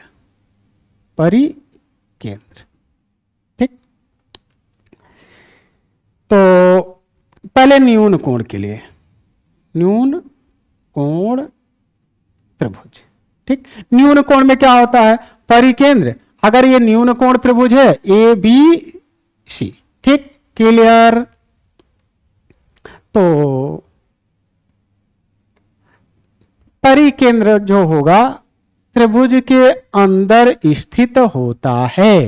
ठीक। तो पहले न्यून कोण के लिए, न्यून कोण त्रिभुज, ठीक। न्यून कोण में क्या होता है? परिकेंद्र। अगर ये न्यून कोण त्रिभुज है ए बी सी, ठीक, क्लियर। तो परिकेंद्र जो होगा त्रिभुज के अंदर स्थित होता है।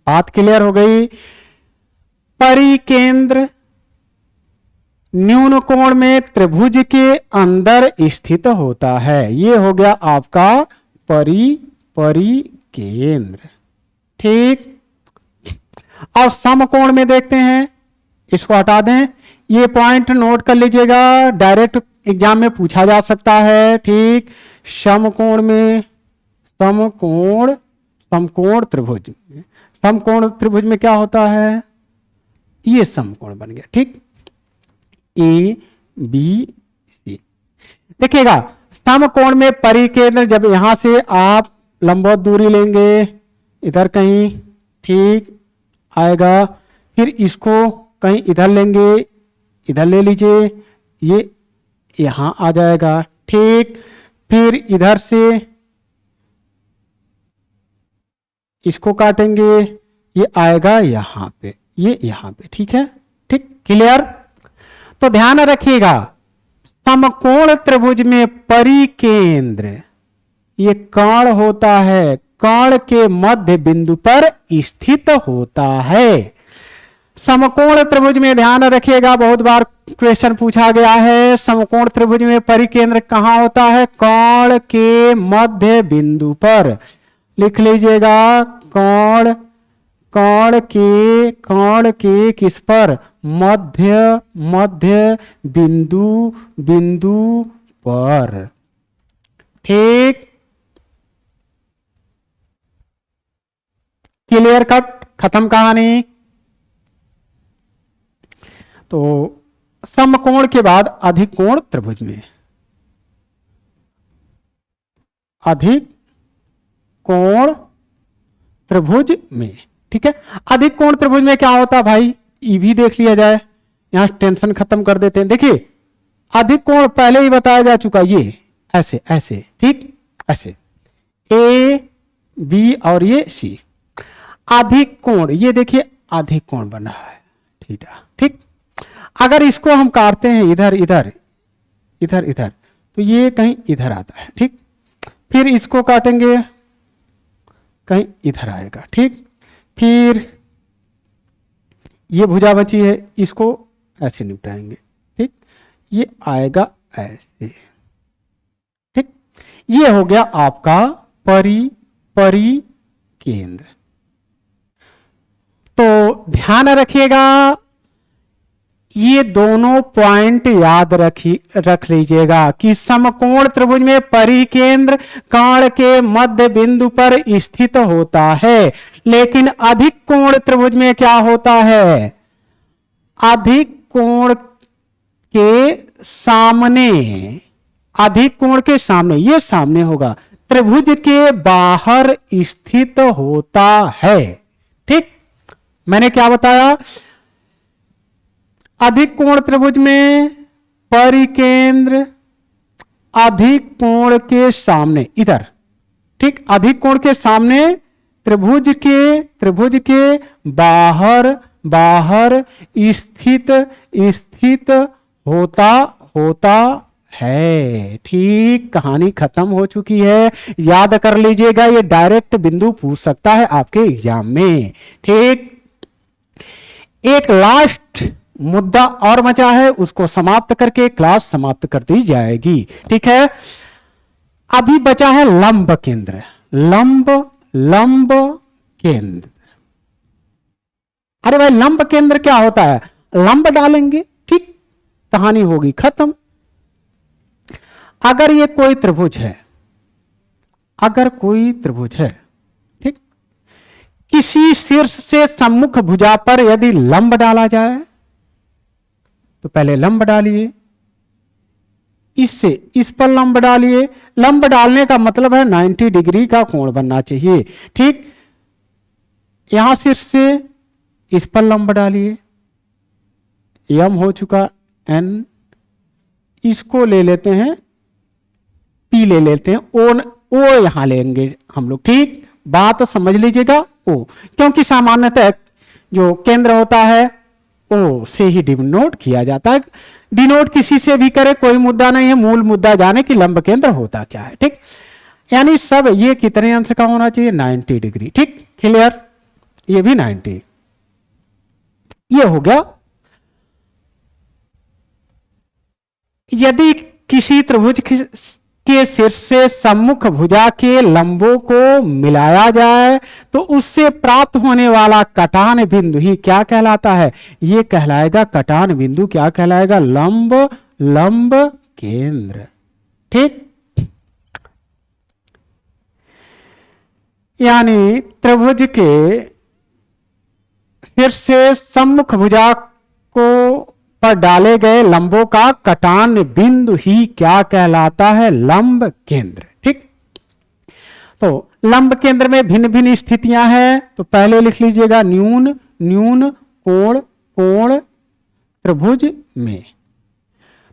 बात क्लियर हो गई। परिकेंद्र न्यून कोण में त्रिभुज के अंदर स्थित होता है। ये हो गया आपका परिकेंद्र, ठीक। और समकोण में देखते हैं, इसको हटा दें, ये पॉइंट नोट कर लीजिएगा, डायरेक्ट एग्जाम में पूछा जा सकता है, ठीक। समकोण में, समकोण त्रिभुज में क्या होता है? ये समकोण बन गया, ठीक। ए बी सी, देखिएगा समकोण में परिकेंद्र जब यहां से आप लंबवत दूरी लेंगे इधर कहीं, ठीक आएगा, फिर इसको कहीं इधर लेंगे, इधर ले लीजिए, ये यहां आ जाएगा, ठीक। फिर इधर से इसको काटेंगे, ये आएगा यहां पे, ये यहां पे, ठीक है, ठीक, क्लियर। तो ध्यान रखिएगा, समकोण त्रिभुज में परिकेंद्र ये कर्ण होता है, कर्ण के मध्य बिंदु पर स्थित होता है। समकोण त्रिभुज में ध्यान रखिएगा, बहुत बार क्वेश्चन पूछा गया है, समकोण त्रिभुज में परिकेंद्र कहां होता है? कोण के मध्य बिंदु पर। लिख लीजिएगा, कोण के किस पर? मध्य बिंदु पर। ठीक, क्लियर कट, खत्म कहानी। तो समकोण के बाद अधिक कोण त्रिभुज में, अधिक कोण त्रिभुज में, ठीक है। अधिक कोण त्रिभुज में क्या होता है भाई? ये भी देख लिया जाए, यहां टेंशन खत्म कर देते हैं। देखिए, अधिक कोण पहले ही बताया जा चुका, ये ऐसे ऐसे, ठीक, ऐसे ए बी और ये सी। अधिक कोण, ये देखिए अधिक कोण बना है थीटा, ठीक। अगर इसको हम काटते हैं इधर इधर इधर इधर, तो ये कहीं इधर आता है, ठीक। फिर इसको काटेंगे, कहीं इधर आएगा, ठीक। फिर ये भुजा बची है, इसको ऐसे निपटाएंगे, ठीक। ये आएगा ऐसे, ठीक। ये हो गया आपका परिकेंद्र। तो ध्यान रखिएगा, ये दोनों पॉइंट याद रख लीजिएगा कि समकोण त्रिभुज में परिकेंद्र कोण के मध्य बिंदु पर स्थित होता है, लेकिन अधिक कोण त्रिभुज में क्या होता है? अधिक कोण के सामने, अधिक कोण के सामने, ये सामने होगा, त्रिभुज के बाहर स्थित होता है, ठीक। मैंने क्या बताया? अधिक कोण त्रिभुज में परिकेंद्र अधिक कोण के सामने, इधर, ठीक, अधिक कोण के सामने त्रिभुज के बाहर स्थित होता है, ठीक। कहानी खत्म हो चुकी है, याद कर लीजिएगा, ये डायरेक्ट बिंदु पूछ सकता है आपके एग्जाम में, ठीक। एक लास्ट मुद्दा और बचा है, उसको समाप्त करके क्लास समाप्त कर दी जाएगी, ठीक है। अभी बचा है लंब केंद्र, लंब केंद्र। अरे भाई, लंब केंद्र क्या होता है? लंब डालेंगे, ठीक, कहानी होगी खत्म। अगर ये कोई त्रिभुज है, ठीक, किसी शीर्ष से सम्मुख भुजा पर यदि लंब डाला जाए, तो पहले लंब डालिए, इससे इस पर लंब डालिए। लंब डालने का मतलब है 90 डिग्री का कोण बनना चाहिए, ठीक। यहां शीर्ष से इस पर लंब डालिए, यम हो चुका एन, इसको ले लेते हैं पी, ले लेते हैं ओ यहां लेंगे हम लोग, ठीक। बात समझ लीजिएगा, ओ, क्योंकि सामान्यतः जो केंद्र होता है ओ से ही डिनोट किया जाता है। डिनोट किसी से भी करे, कोई मुद्दा नहीं है, मूल मुद्दा जाने कि लंब केंद्र होता क्या है, ठीक। यानी सब ये कितने अंश का होना चाहिए? 90 डिग्री, ठीक, क्लियर। ये भी 90, ये हो गया। यदि किसी त्रिभुज के शीर्ष से सम्मुख भुजा के लंबों को मिलाया जाए, तो उससे प्राप्त होने वाला कटान बिंदु ही क्या कहलाता है? ये कहलाएगा कटान बिंदु, क्या कहलाएगा? लंब केंद्र, ठीक। यानी त्रिभुज के शीर्ष से सम्मुख भुजा को पर डाले गए लंबों का कटान बिंदु ही क्या कहलाता है? लंब केंद्र, ठीक। तो लंब केंद्र में भिन्न भिन्न स्थितियां हैं, तो पहले लिख लीजिएगा न्यून कोण त्रिभुज में।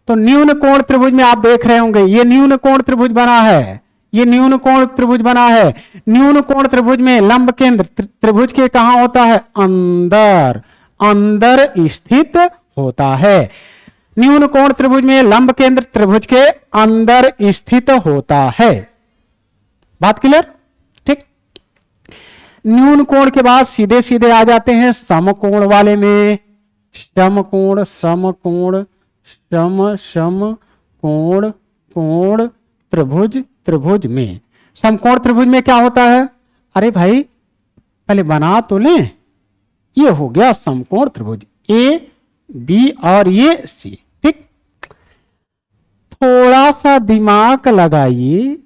तो न्यून कोण त्रिभुज में आप देख रहे होंगे, ये न्यून कोण त्रिभुज बना है, ये न्यून कोण त्रिभुज बना है। न्यून कोण त्रिभुज में लंब केंद्र त्रिभुज के कहां होता है? अंदर स्थित होता है। न्यून कोण त्रिभुज में लंब केंद्र त्रिभुज के अंदर स्थित होता है। बात क्लियर, ठीक। न्यून कोण के बाद सीधे सीधे आ जाते हैं समकोण वाले में। समकोण, समकोण, समकोण, कोण, त्रिभुज, त्रिभुज में। समकोण त्रिभुज में क्या होता है? अरे भाई पहले बना तो लें। ये हो गया समकोण त्रिभुज, ए बी और ये सी। ठीक, थोड़ा सा दिमाग लगाइए।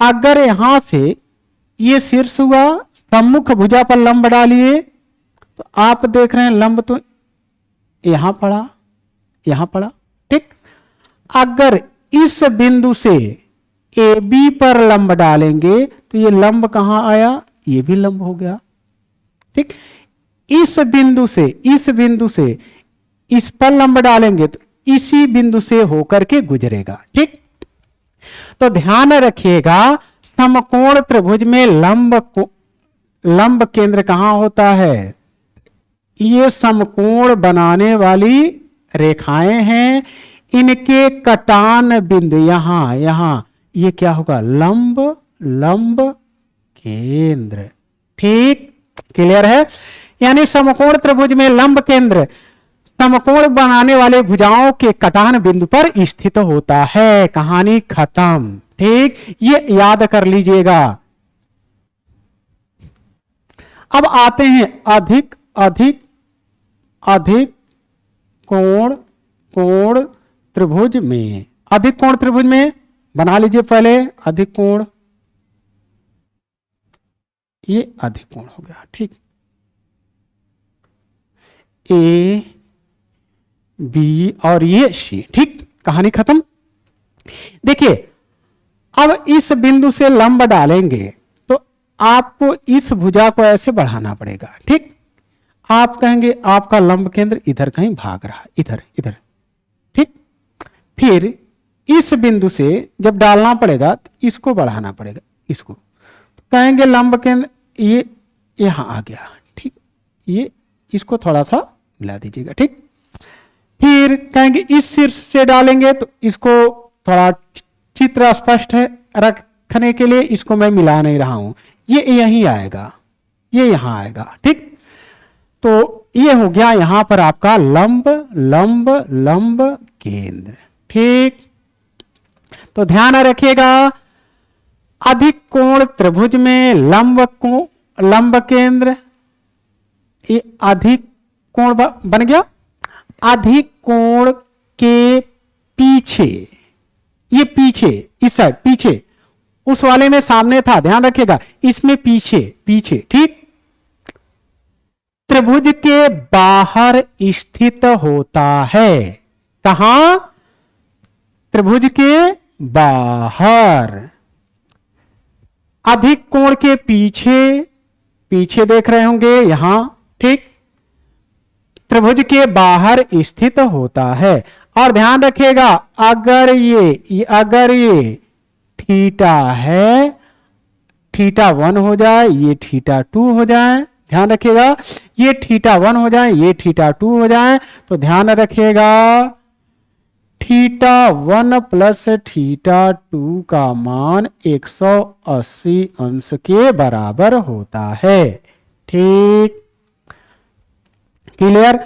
अगर यहां से ये शीर्ष हुआ, सम्मुख भुजा पर लंब डालिए, तो आप देख रहे हैं लंब तो यहां पड़ा, यहां पड़ा। ठीक, अगर इस बिंदु से ए बी पर लंब डालेंगे तो ये लंब कहां आया? ये भी लंब हो गया। ठीक, इस बिंदु से इस पर लंब डालेंगे तो इसी बिंदु से होकर के गुजरेगा। ठीक, तो ध्यान रखिएगा समकोण त्रिभुज में लंब केंद्र कहां होता है? ये समकोण बनाने वाली रेखाएं हैं, इनके कटान बिंदु यहां ये क्या होगा? लंब केंद्र। ठीक, क्लियर है? यानी समकोण त्रिभुज में लंब केंद्र समकोण बनाने वाले भुजाओं के कटान बिंदु पर स्थित होता है। कहानी खत्म। ठीक, ये याद कर लीजिएगा। अब आते हैं अधिक अधिक अधिक कोण त्रिभुज में। अधिक कोण त्रिभुज में बना लीजिए पहले अधिक कोण, ये अधिक कोण हो गया। ठीक, ए बी और ये सी। ठीक, कहानी खत्म। देखिए अब इस बिंदु से लंब डालेंगे तो आपको इस भुजा को ऐसे बढ़ाना पड़ेगा। ठीक, आप कहेंगे आपका लंब केंद्र इधर कहीं भाग रहा है, इधर इधर। ठीक, फिर इस बिंदु से जब डालना पड़ेगा तो इसको बढ़ाना पड़ेगा, इसको तो कहेंगे लंब केंद्र ये यहां आ गया। ठीक, ये इसको थोड़ा सा मिला दीजिएगा। ठीक, फिर कहेंगे इस शीर्ष से डालेंगे तो इसको थोड़ा चित्र स्पष्ट है रखने के लिए इसको मैं मिला नहीं रहा हूं, ये यहीं आएगा, ये यहां आएगा। ठीक, तो ये हो गया यहां पर आपका लंब केंद्र। ठीक, तो ध्यान रखिएगा अधिक कोण त्रिभुज में लंब केंद्र, ये अधिक कोण बन गया। अधिक कोण के पीछे, ये पीछे इस साइड पीछे, उस वाले में सामने था, ध्यान रखिएगा इसमें पीछे पीछे। ठीक, त्रिभुज के बाहर स्थित होता है। कहां? त्रिभुज के बाहर। अधिक कोण के पीछे, पीछे देख रहे होंगे यहां। ठीक, त्रिभुज के बाहर स्थित होता है। और ध्यान रखिएगा अगर ये थीटा है, थीटा 1 हो जाए, ये थीटा 2 हो जाए, ध्यान रखिएगा ये थीटा 1 हो जाए, ये थीटा 2 हो जाए, तो ध्यान रखिएगा थीटा 1 प्लस थीटा 2 का मान 180 अंश के बराबर होता है। ठीक, क्लियर?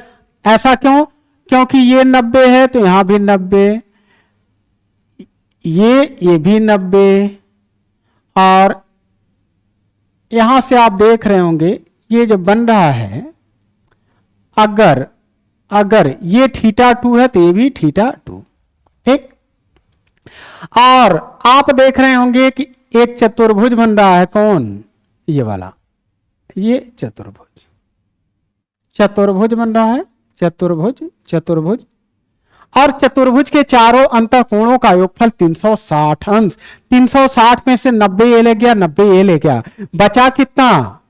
ऐसा क्यों? क्योंकि ये 90 है तो यहां भी 90, ये भी 90, और यहां से आप देख रहे होंगे ये जो बन रहा है, अगर ये थीटा 2 है तो ये भी थीटा 2। ठीक, और आप देख रहे होंगे कि एक चतुर्भुज बन रहा है। कौन? ये वाला, ये चतुर्भुज बन रहा है। चतुर्भुज और चतुर्भुज के चारों अंतःकोणों का योगफल 360 अंश। 360 में से 90 ये ले गया, 90 ये ले गया, बचा कितना?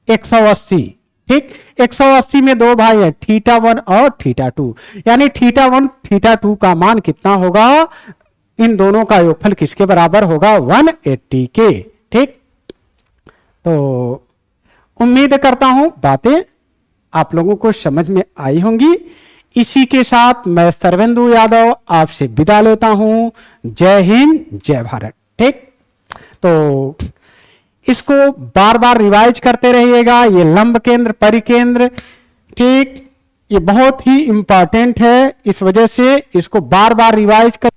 180। ठीक, 180 में दो भाई है, थीटा 1 और थीटा 2, यानी थीटा 1 थीटा 2 का मान कितना होगा? इन दोनों का योगफल किसके बराबर होगा? 180 के। ठीक, तो उम्मीद करता हूं बातें आप लोगों को समझ में आई होंगी। इसी के साथ मैं सर्वेंदु यादव आपसे विदा लेता हूं। जय हिंद, जय भारत। ठीक, तो इसको बार बार रिवाइज करते रहिएगा। ये लंब केंद्र, परिकेंद्र, ठीक, ये बहुत ही इंपॉर्टेंट है, इस वजह से इसको बार बार रिवाइज कर